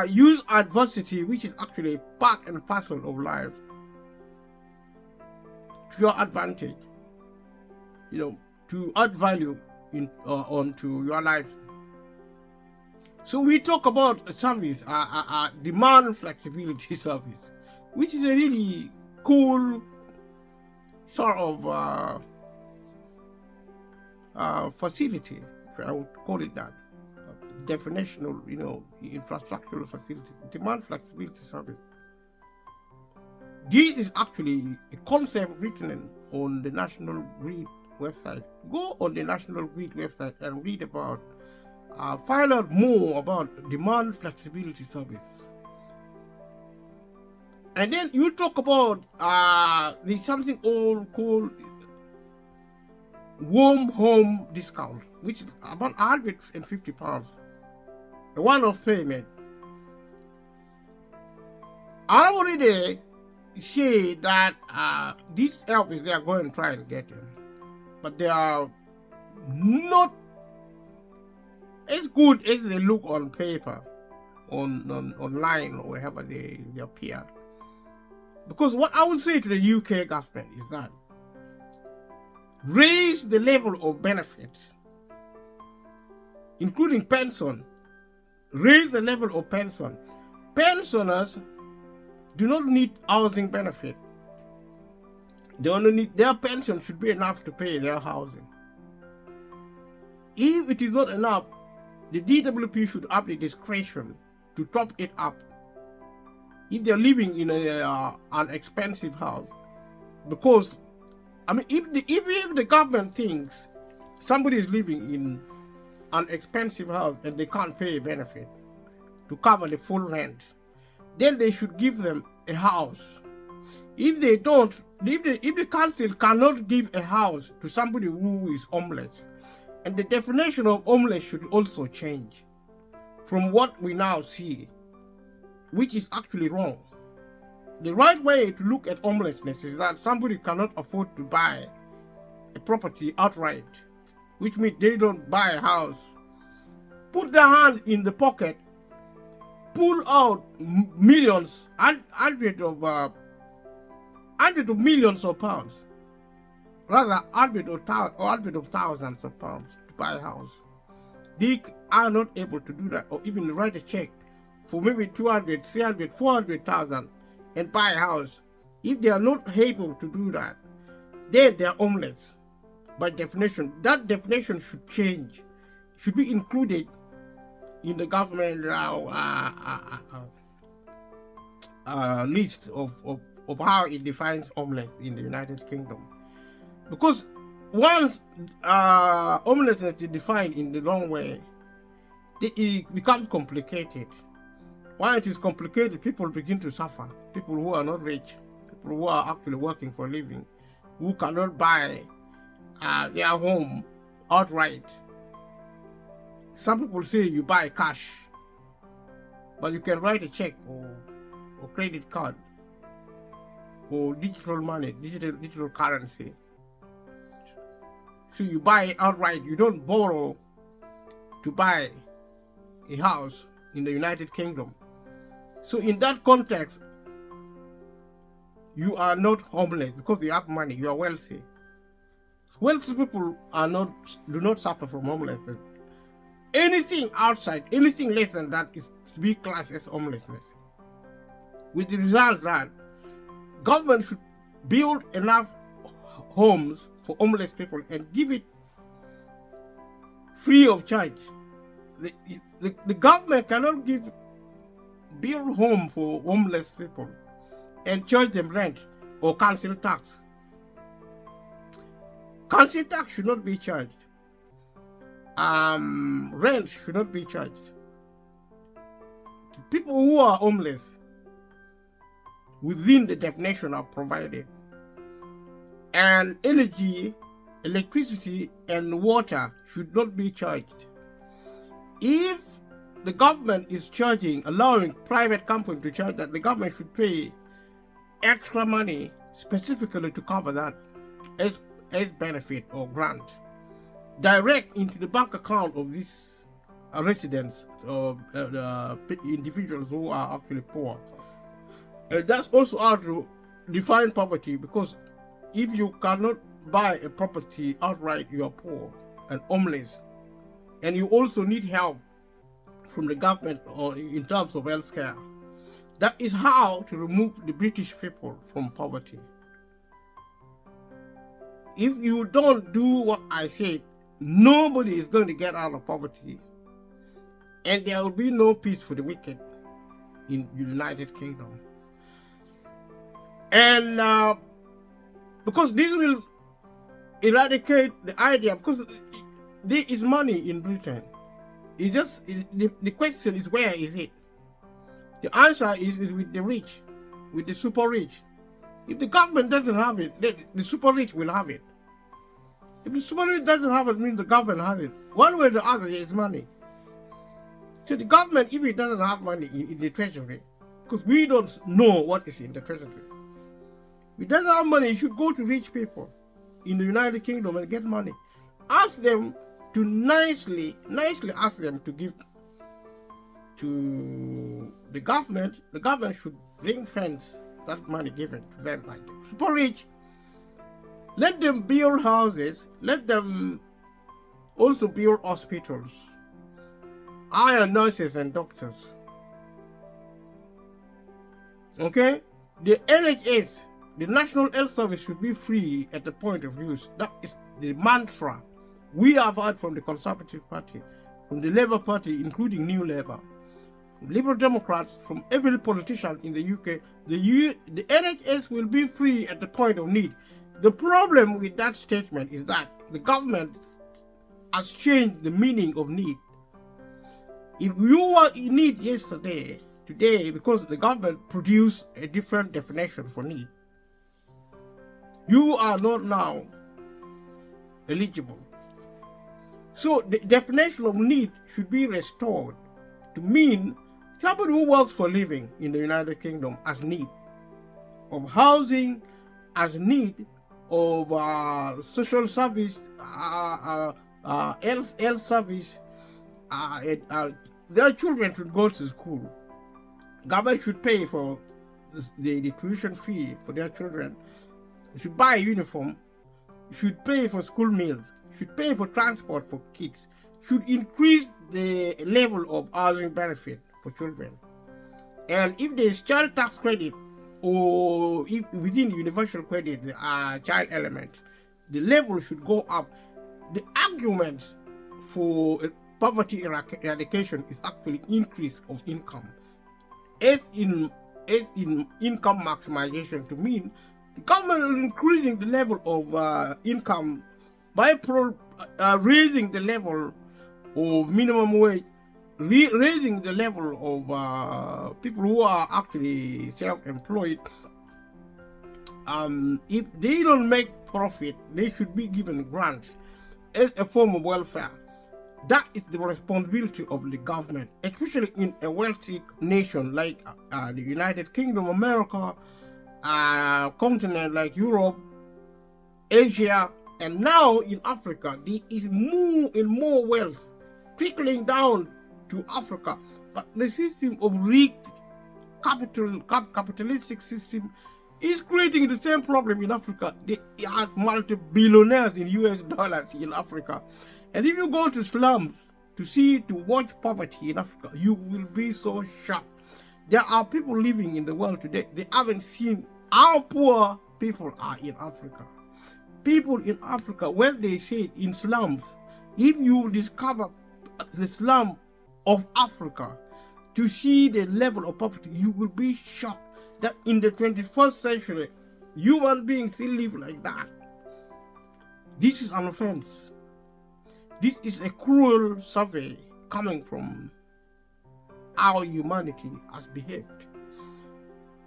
Speaker 1: Use adversity, which is actually part and parcel of life, to your advantage. To add value onto your life. So we talk about a service, demand flexibility service, which is a really cool sort of facility, if I would call it that. Definitional, infrastructural facility, demand flexibility service. This is actually a concept written on the National Grid website. Go on the National Grid website and read about, find out more about demand flexibility service. And then you talk about there's something called warm home discount, which is about £150. The one-off payment. I already say that this help is there, go and try and get them, but they are not as good as they look on paper, online or wherever they appear. Because what I would say to the UK government is that raise the level of benefits, including pension. Raise the level of pension. Pensioners do not need housing benefit. They only need, their pension should be enough to pay their housing. If it is not enough, the DWP should have the discretion to top it up. If they're living in an expensive house, because if the government thinks somebody is living in an expensive house and they can't pay a benefit to cover the full rent, then they should give them a house. If they don't, if the council cannot give a house to somebody who is homeless, and the definition of homeless should also change from what we now see, which is actually wrong. The right way to look at homelessness is that somebody cannot afford to buy a property outright, which means they don't buy a house, put their hand in the pocket, pull out millions, hundreds of millions of pounds, rather hundreds of thousands of pounds to buy a house. They are not able to do that, or even write a check for maybe 200, 300, 400,000 and buy a house. If they are not able to do that, then they are homeless. By definition, that definition should change, should be included in the government list of how it defines homeless in the United Kingdom. Because once homelessness is defined in the wrong way, it becomes complicated. When it is complicated, people begin to suffer. People who are not rich, people who are actually working for a living, who cannot buy their home outright, some people say you buy cash, but you can write a check or credit card or digital money, digital currency. So you buy it outright. You don't borrow to buy a house in the United Kingdom. So in that context, you are not homeless because you have money. You are wealthy. Wealthy people do not suffer from homelessness. Anything outside, anything less than that is to be classed as homelessness. With the result that government should build enough homes for homeless people and give it free of charge. The government cannot build home for homeless people and charge them rent or council tax. Council tax should not be charged. Rent should not be charged. To people who are homeless, within the definition are provided. And energy, electricity, and water should not be charged. If the government is allowing private companies to charge that, the government should pay extra money specifically to cover that as benefit or grant, direct into the bank account of these residents or individuals who are actually poor. And that's also how to define poverty, because if you cannot buy a property outright, you are poor and homeless, and you also need help from the government or in terms of health care. That is how to remove the British people from poverty. If you don't do what I said, nobody is going to get out of poverty, and there will be no peace for the wicked in the United Kingdom. And because this will eradicate the idea, because there is money in Britain. It's just the question is, where is it? The answer is with the rich, with the super rich. If the government doesn't have it, the super rich will have it. If the super rich doesn't have it, means the government has it. One way or the other, there is money. So the government, if it doesn't have money in the treasury, because we don't know what is in the treasury, if it doesn't have money, you should go to rich people in the United Kingdom and get money. Ask them to nicely ask them to give to the government. The government should ring fence that money given to them by the super rich. Let them build houses. Let them also build hospitals, hire nurses and doctors. Okay? The NHS, the National Health Service, should be free at the point of use. That is the mantra we have heard from the Conservative Party, from the Labour Party, including New Labour, Liberal Democrats, from every politician in the UK. The NHS will be free at the point of need. The problem with that statement is that the government has changed the meaning of need. If you were in need today, because the government produced a different definition for need, you are not now eligible. So the definition of need should be restored to mean somebody who works for a living in the United Kingdom as need of housing, as need of social service, health service. Their children should go to school. Government should pay for the tuition fee for their children. Should buy a uniform. Should pay for school meals. Should pay for transport for kids. Should increase the level of housing benefit for children. And if there is child tax credit, or if within universal credit, the child element, the level should go up. The argument for poverty eradication is actually increase of income, as in income maximization, to mean the government is increasing the level of income by raising the level of minimum wage, raising the level of people who are actually self-employed. If they don't make profit, they should be given grants as a form of welfare. That is the responsibility of the government, especially in a wealthy nation like the United Kingdom, America, continent like Europe, Asia, and now in Africa. There is more and more wealth trickling down to Africa. But the system of rigged capitalistic system is creating the same problem in Africa. They are multi-billionaires in US dollars in Africa. And if you go to slums to watch poverty in Africa, you will be so shocked. There are people living in the world today, they haven't seen how poor people are in Africa. People in Africa, when they say in slums, if you discover the slum of Africa to see the level of poverty, you will be shocked that in the 21st century, human beings still live like that. This is an offense. This is a cruel survey coming from how humanity has behaved.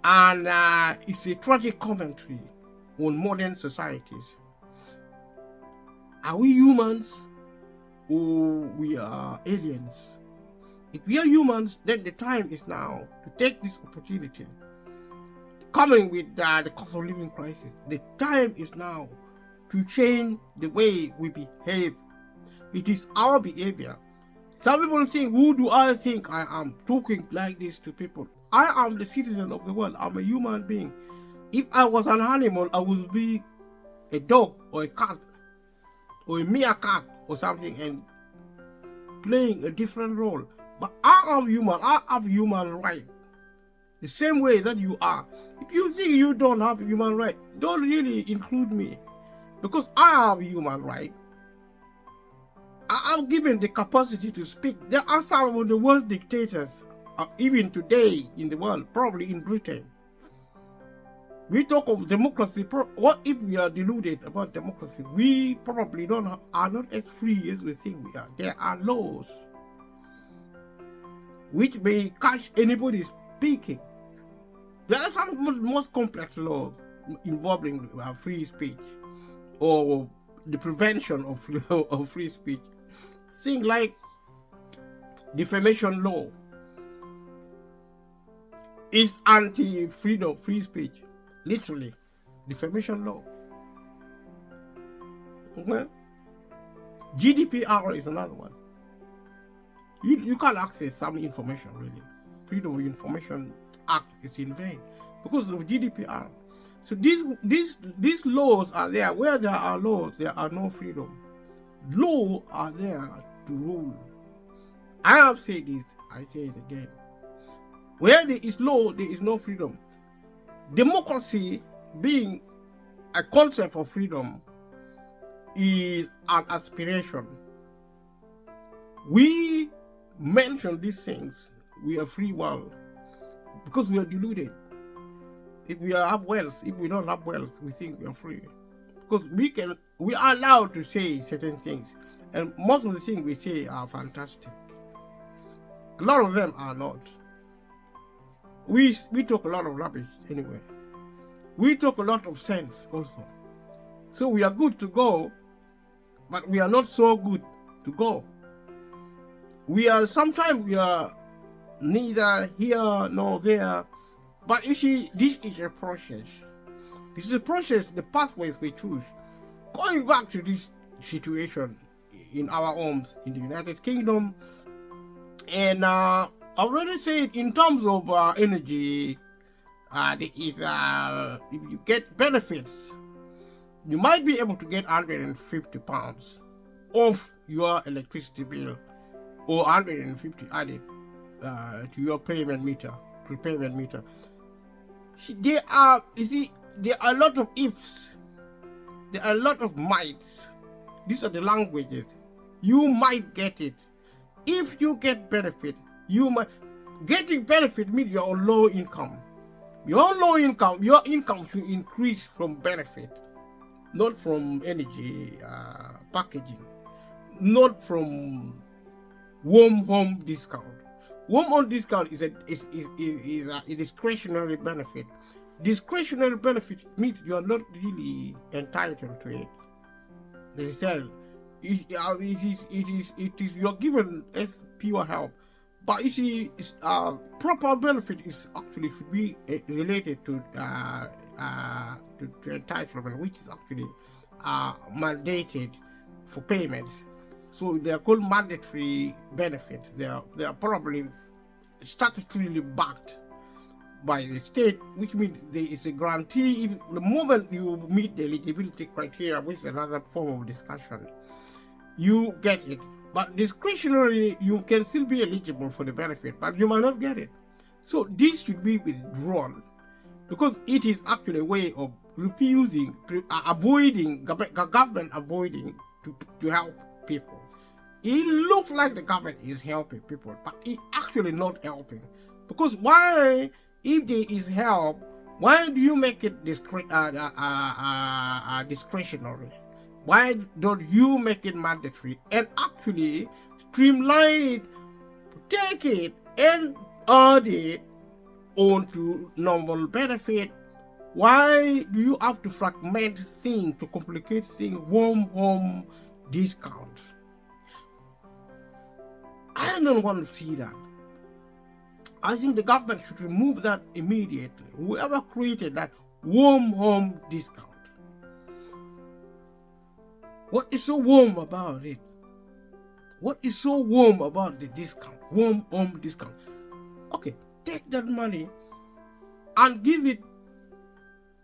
Speaker 1: And it's a tragic commentary on modern societies. Are we humans or we are aliens? If we are humans, then the time is now to take this opportunity. Coming with the cost of living crisis, the time is now to change the way we behave. It is our behavior. Some people think, who do I think I am talking like this to people? I am the citizen of the world. I'm a human being. If I was an animal, I would be a dog or a cat or a meerkat or something and playing a different role. But I am human. I have human rights. The same way that you are. If you think you don't have human rights, don't really include me. Because I have human rights. I am given the capacity to speak. There are some of the worst dictators, even today in the world, probably in Britain. We talk of democracy. What if we are deluded about democracy? We probably are not as free as we think we are. There are laws which may catch anybody speaking. There are some of the most complex laws involving free speech or the prevention of free speech. Things like defamation law is anti-freedom, free speech. Literally, defamation law. Okay? GDPR is another one. You can't access some information, really. Freedom of Information Act is in vain because of GDPR. So these laws are there. Where there are laws, there are no freedom. Law are there to rule. I have said this, I say it again. Where there is law, there is no freedom. Democracy, being a concept of freedom, is an aspiration. We mention these things, we are free world, because we are deluded. If we have wealth, if we don't have wealth, we think we are free. Because we are allowed to say certain things, and most of the things we say are fantastic. A lot of them are not. We talk a lot of rubbish anyway. We talk a lot of sense also. So we are good to go, but we are not so good to go. Sometimes we are neither here nor there. But you see, this is a process. This is a process, the pathways we choose. Going back to this situation in our homes in the United Kingdom, and I already said in terms of energy, there is, if you get benefits, you might be able to get £150 off your electricity bill, or 150 added to your prepayment meter. There are a lot of ifs. There are a lot of mights. These are the languages. You might get it. If you get benefit, you might. Getting benefit means you're on low income. Your income should increase from benefit, not from energy packaging, not from warm home discount. Warm home discount is a discretionary benefit. Discretionary benefit means you are not really entitled to it. They say it is you're given as pure help. But you see, proper benefit is actually should be related to entitlement, which is actually mandated for payments. So they are called mandatory benefits. They are probably statutorily backed by the state, which means there is a guarantee. If the moment you meet the eligibility criteria, which is another form of discussion, you get it. But discretionary, you can still be eligible for the benefit, but you might not get it. So this should be withdrawn, because it is actually a way of refusing, avoiding, government avoiding to help people. It looks like the government is helping people, but it actually not helping. Because why, if there is help, why do you make it discretionary? Why don't you make it mandatory and actually streamline it, take it and add it onto normal benefit? Why do you have to fragment things, to complicate things, warm home discounts? I don't want to see that. I think the government should remove that immediately. Whoever created that warm home discount. What is so warm about it? What is so warm about the discount? Warm home discount. Okay, take that money and give it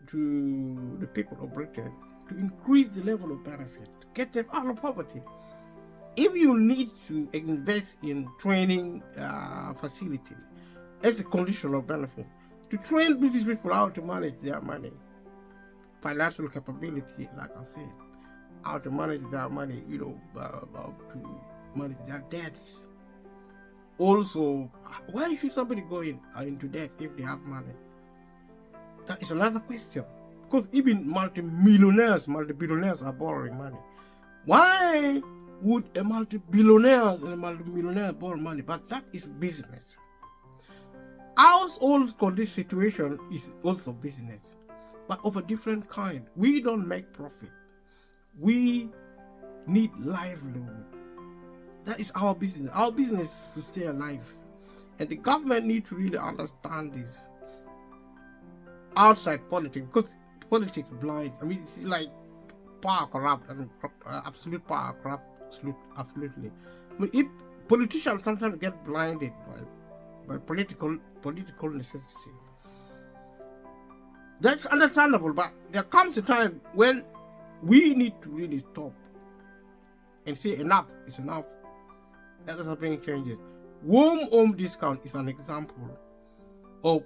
Speaker 1: to the people of Britain to increase the level of benefit, to get them out of poverty. If you need to invest in training facilities as a condition of benefit, to train British people how to manage their money, financial capability, like I said, how to manage their money, how to manage their debts. Also, why should somebody go into debt if they have money? That is another question. Because even multi-billionaires are borrowing money. Why would a multi-billionaire and a multi-millionaire borrow money? But that is business. Household this situation is also business, but of a different kind. We don't make profit. We need livelihood. That is our business. Our business is to stay alive. And the government needs to really understand this. Outside politics, because politics blind. I mean, it's like power corrupt, and absolute power corrupt, absolutely. I mean, if politicians sometimes get blinded by political necessity, that's understandable. But there comes a time when we need to really stop and say enough is enough. Let us bring changes. Warm home discount is an example of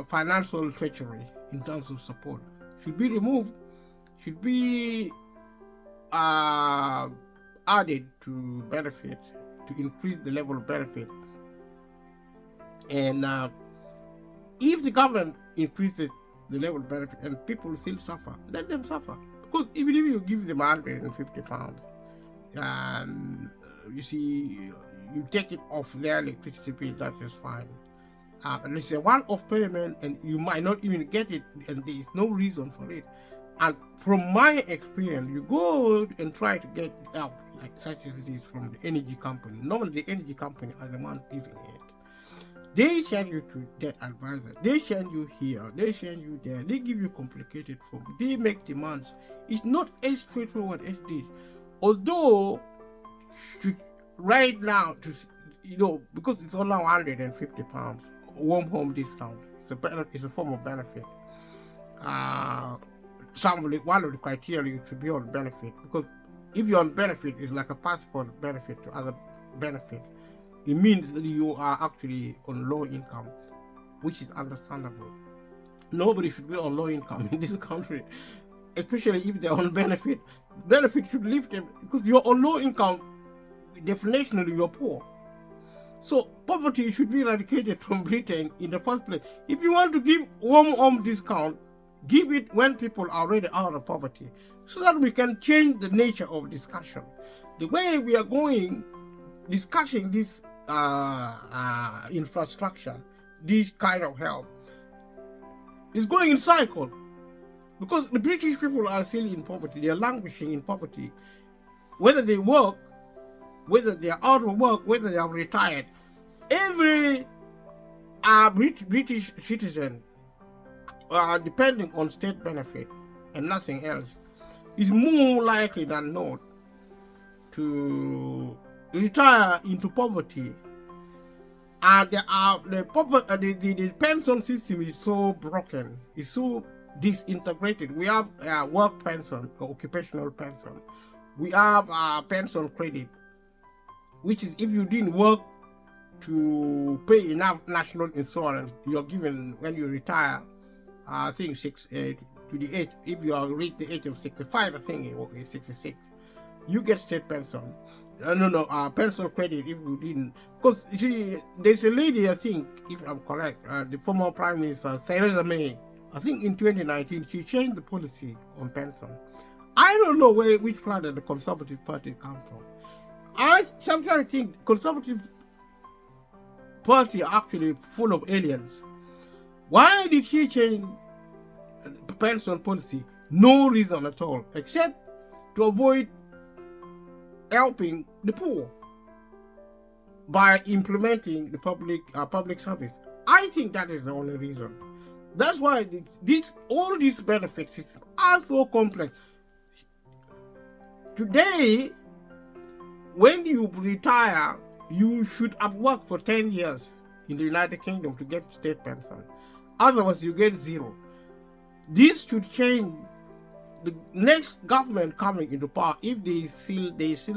Speaker 1: financial treachery in terms of support. Should be removed, should be added to benefit, to increase the level of benefit. And if the government increases the level of benefit and people still suffer, let them suffer. Because even if you give them £150, you see, you take it off their electricity bill, that is fine. And it's a one-off payment, and you might not even get it, and there is no reason for it. And from my experience, you go and try to get help, like such as it is from the energy company. Normally, the energy company are the ones giving it. They send you to debt advisor. They send you here. They send you there. They give you complicated form. They make demands. It's not as straightforward as this. Although, right now, because it's only £150, warm home discount. It's a form of benefit. One of the criteria to be on benefit, because if you're on benefit, it's like a passport benefit to other benefits. It means that you are actually on low income, which is understandable. Nobody should be on low income in this country, especially if they're on benefit. Benefit should lift them, because you're on low income, definitionally you're poor. So poverty should be eradicated from Britain in the first place. If you want to give warm home discount, give it when people are already out of poverty, so that we can change the nature of discussion. The way we are going, discussing this infrastructure, this kind of help, is going in cycle. Because the British people are still in poverty, they are languishing in poverty. whether they work, whether they are out of work, whether they are retired, every British citizen, depending on state benefit and nothing else, is more likely than not to retire into poverty. And the pension system is so broken, it's so disintegrated. We have work pension, occupational pension. We have pension credit, which is if you didn't work to pay enough national insurance, you're given when you retire. I think to the age, if you are reach the age of 65, I think it's 66, you get state pension. Pension credit if you didn't. Because you see, there's a lady, I think, if I'm correct, the former Prime Minister Theresa May, I think in 2019, she changed the policy on pension. I don't know which planet the Conservative Party come from. I sometimes think the Conservative Party are actually full of aliens. Why did she change the pension policy? No reason at all, except to avoid helping the poor by implementing the public service. I think that is the only reason. That's why all these benefits are so complex. Today, when you retire, you should have worked for 10 years in the United Kingdom to get state pension. Otherwise, you get zero. This should change. The next government coming into power, if they feel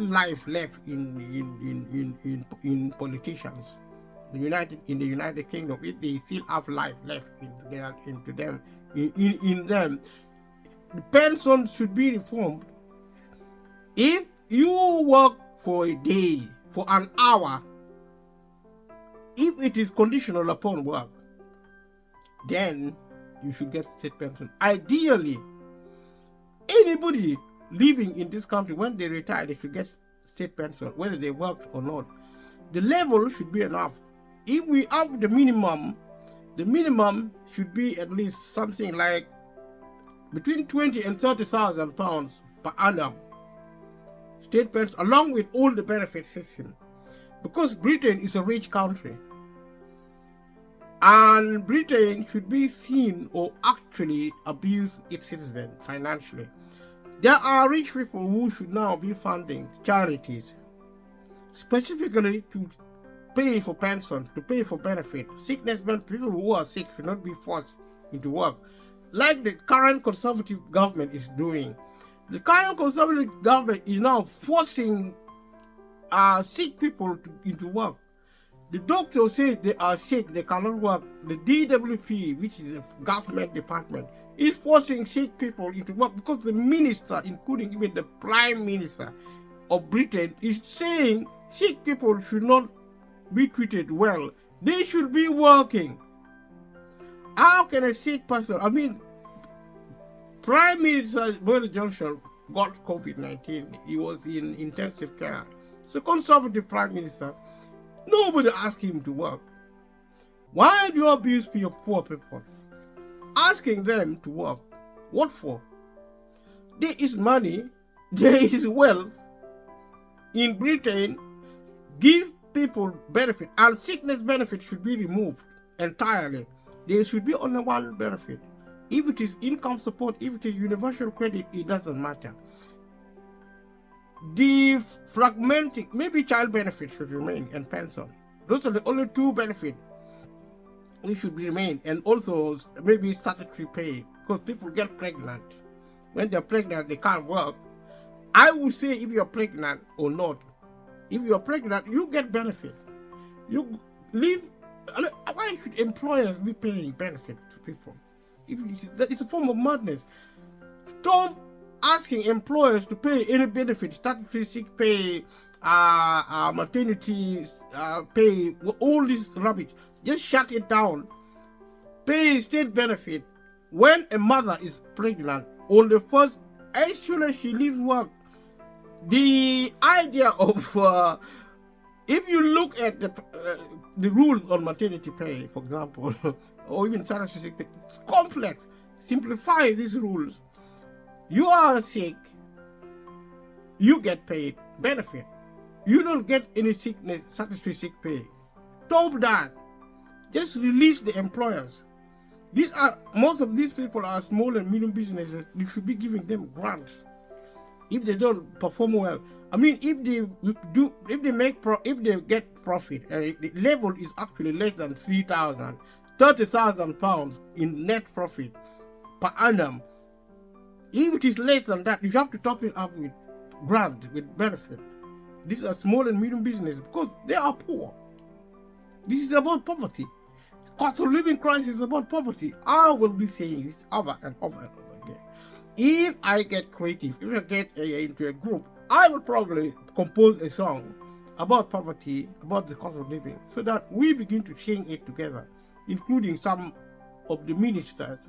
Speaker 1: life left in politicians, in the United Kingdom, if they still have life left into them, the pension should be reformed. If you work for a day, for an hour, if it is conditional upon work, then you should get state pension. Ideally, anybody living in this country, when they retire, they should get state pension, whether they worked or not. The level should be enough. If we have the minimum should be at least something like between 20 and 30,000 pounds per annum. State pension, along with all the benefit system. Because Britain is a rich country. And Britain should be seen or actually abuse its citizens financially. There are rich people who should now be funding charities, specifically to pay for pension, to pay for benefit. Sickness benefit, people who are sick should not be forced into work, like the current Conservative government is doing. The current Conservative government is now forcing sick people into work. The doctor says they are sick, they cannot work. The DWP, which is a government department, is forcing sick people into work because the minister, including even the Prime Minister of Britain, is saying sick people should not be treated well. They should be working. How can a sick person, Prime Minister Boris Johnson got COVID-19. He was in intensive care. So Conservative Prime Minister, nobody asked him to work. Why do you abuse poor people? Asking them to work. What for? There is money, there is wealth. In Britain, give people benefit, and sickness benefit should be removed entirely. There should be only one benefit. If it is income support, if it is universal credit, it doesn't matter. The fragmenting, maybe child benefit should remain and pension. Those are the only two benefits which should remain, and also maybe statutory pay, because people get pregnant. When they're pregnant, they can't work. I would say if you're pregnant or not, if you're pregnant, you get benefit. You live. Why should employers be paying benefit to people? It's a form of madness. Stop asking employers to pay any benefit, statutory sick pay, maternity pay, all this rubbish. Just shut it down. Pay state benefit when a mother is pregnant on the first, as soon as she leaves work. The idea of if you look at the rules on maternity pay, for example, or even statutory sick pay, it's complex. Simplify these rules. You are sick. you get paid benefit. You don't get any sickness, statutory sick pay. Stop that. Just release the employers. Most of these people are small and medium businesses. You should be giving them grants if they don't perform well. I mean, if they get profit, the level is actually less than 30,000 pounds in net profit per annum. If it is less than that, you have to top it up with grant, with benefit. These are small and medium businesses because they are poor. This is about poverty. Cost of living crisis is about poverty. I will be saying this over and over and over again. If I get creative, if I get into a group, I will probably compose a song about poverty, about the cost of living, so that we begin to sing it together, including some of the ministers,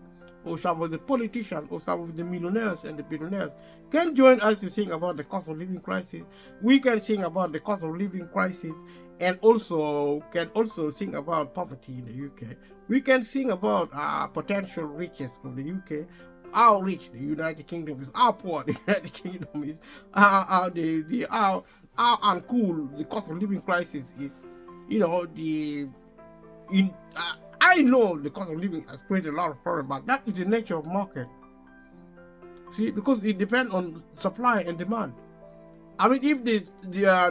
Speaker 1: or some of the politicians, or some of the millionaires and the billionaires can join us to sing about the cost of living crisis. We can sing about the cost of living crisis, and can also sing about poverty in the UK. We can sing about potential riches of the UK, how rich the United Kingdom is, how poor the United Kingdom is, how uncool the cost of living crisis is. You know, I know the cost of living has created a lot of problems, but that is the nature of market. See, because it depends on supply and demand. I mean, if the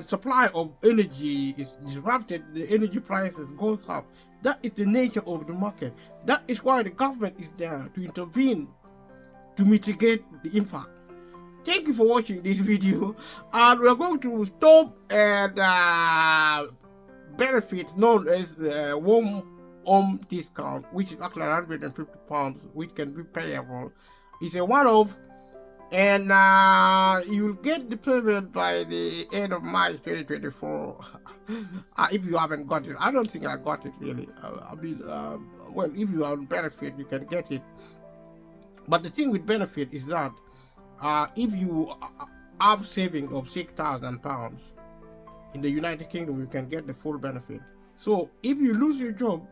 Speaker 1: supply of energy is disrupted, the energy prices goes up. That is the nature of the market. That is why the government is there to intervene, to mitigate the impact. Thank you for watching this video, and we're going to stop and benefit known as warm home discount, which is actually £150, which can be payable. It's a one-off, and you'll get the payment by the end of March 2024. If you haven't got it, I don't think I got it really. Well, if you are on benefit, you can get it. But the thing with benefit is that if you have saving of £6,000 in the United Kingdom, you can get the full benefit. So if you lose your job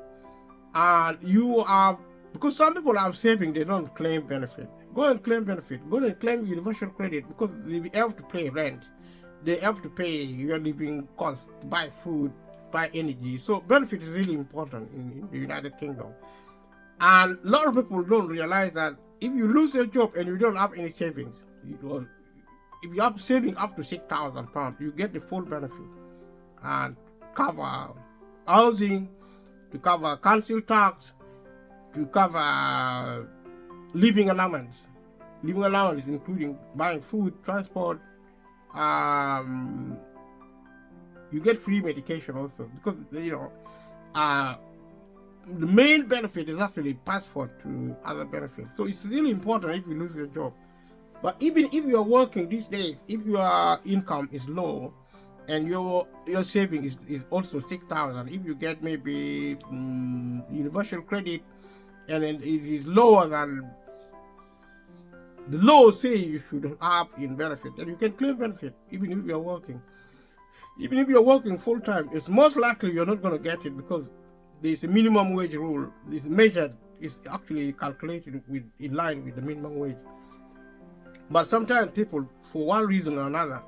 Speaker 1: and you are, because some people have saving, they don't claim benefit. Go and claim benefit. Go and claim universal credit, because they have to pay rent. They have to pay your living costs, buy food, buy energy. So benefit is really important in the United Kingdom. And a lot of people don't realize that if you lose your job and you don't have any savings, if you have saving up to £6,000, you get the full benefit and cover housing, to cover council tax, to cover living allowance. Living allowance including buying food, transport. You get free medication also, because the main benefit is actually passport to other benefits. So it's really important if you lose your job. But even if you are working these days, if your income is low and your saving is also 6,000, if you get maybe universal credit and then it is lower than the law say you should have in benefit, then you can claim benefit even if you are working. Even if you are working full time, it's most likely you're not going to get it, because there's a minimum wage rule. It's measured, it's actually calculated in line with the minimum wage. But sometimes people, for one reason or another,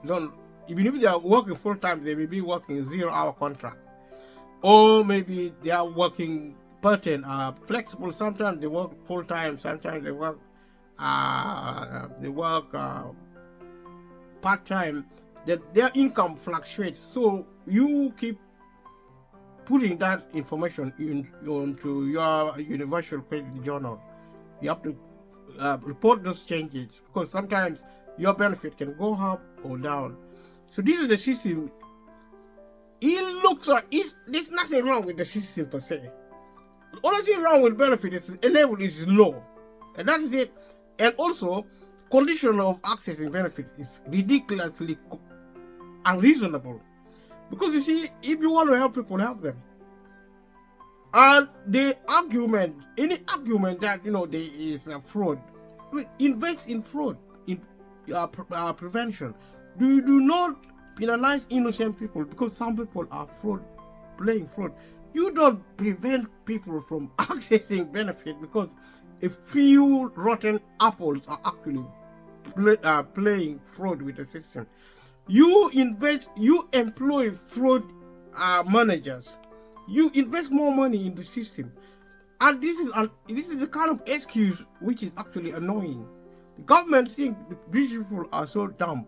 Speaker 1: even if they are working full time, they may be working a 0-hour contract, or maybe they are working part-time, flexible. Sometimes they work full time, sometimes they work part-time. Their income fluctuates, so you keep putting that information into your universal credit journal. You have to report those changes, because sometimes your benefit can go up or down. So this is the system. It looks like there's nothing wrong with the system per se. The only thing wrong with benefit is the level is low, and that is it. And also, condition of accessing benefit is ridiculously unreasonable, because you see, if you want to help people, help them. And the argument, any argument that there is a fraud, invest in fraud, in prevention. Do not penalize innocent people, because some people are playing fraud. You don't prevent people from accessing benefit because a few rotten apples are actually playing fraud with the system. You employ fraud managers. You invest more money in the system, and this is the kind of excuse which is actually annoying. The government think the British people are so dumb.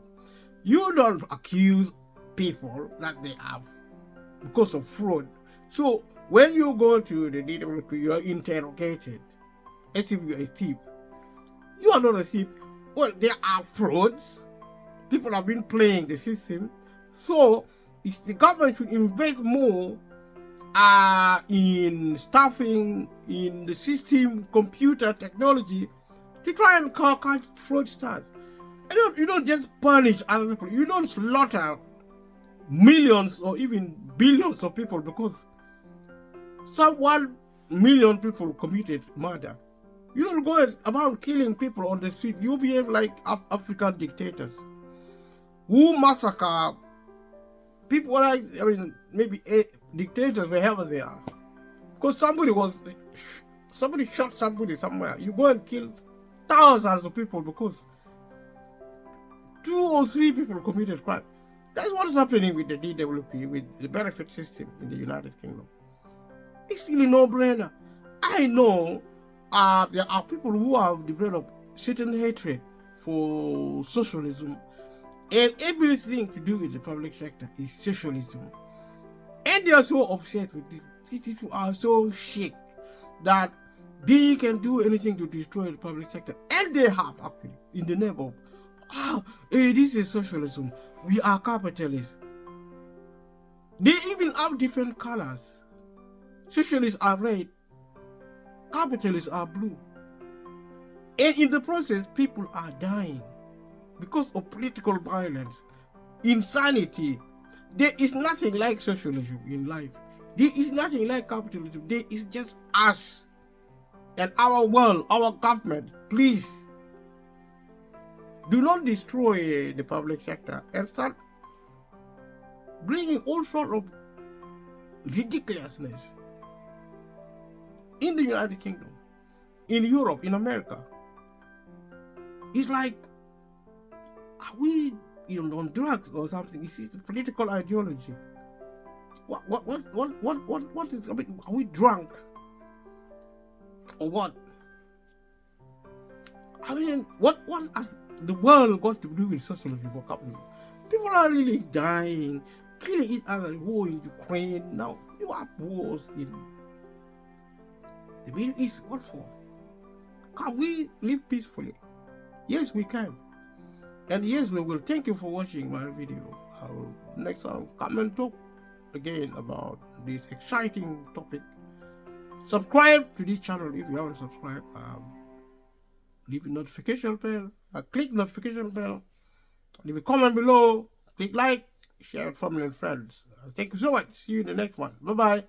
Speaker 1: You don't accuse people that they have because of fraud. So when you go to the DWP, you are interrogated as if you're a thief. You are not a thief. Well, there are frauds. People have been playing the system. So the government should invest more in staffing, in the system, computer technology, to try and catch fraudsters. You don't just punish other people. You don't slaughter millions or even billions of people because some 1 million people committed murder. You don't go about killing people on the street. You behave like African dictators who massacre people, like, I mean, maybe dictators wherever they are. Because somebody shot somebody somewhere. You go and kill thousands of people because 2 or 3 people committed crime. That's what's happening with the DWP, with the benefit system in the United Kingdom. It's really no-brainer. I know there are people who have developed certain hatred for socialism, and everything to do with the public sector is socialism. And they are so upset with this. These people are so sick that they can do anything to destroy the public sector. And they have, actually, in the name of, this is socialism. We are capitalists. They even have different colors. Socialists are red. Capitalists are blue. And in the process, people are dying because of political violence, insanity. There is nothing like socialism in life. There is nothing like capitalism. There is just us and our world, our government. Please, do not destroy the public sector and start bringing all sorts of ridiculousness in the United Kingdom, in Europe, in America. It's like, are we on drugs or something? Is it a political ideology? What is, I mean, are we drunk? Or what? I mean, what has the world got to do with socialism or capitalism? People are really dying, killing each other, war in Ukraine. Now, you have wars in the Middle East. What for? Can we live peacefully? Yes, we can. And yes, we will. Thank you for watching my video. I will next time come and talk again about this exciting topic. Subscribe to this channel if you haven't subscribed. Leave a notification bell. Click notification bell. Leave a comment below. Click like. Share with family and friends. Thank you so much. See you in the next one. Bye bye.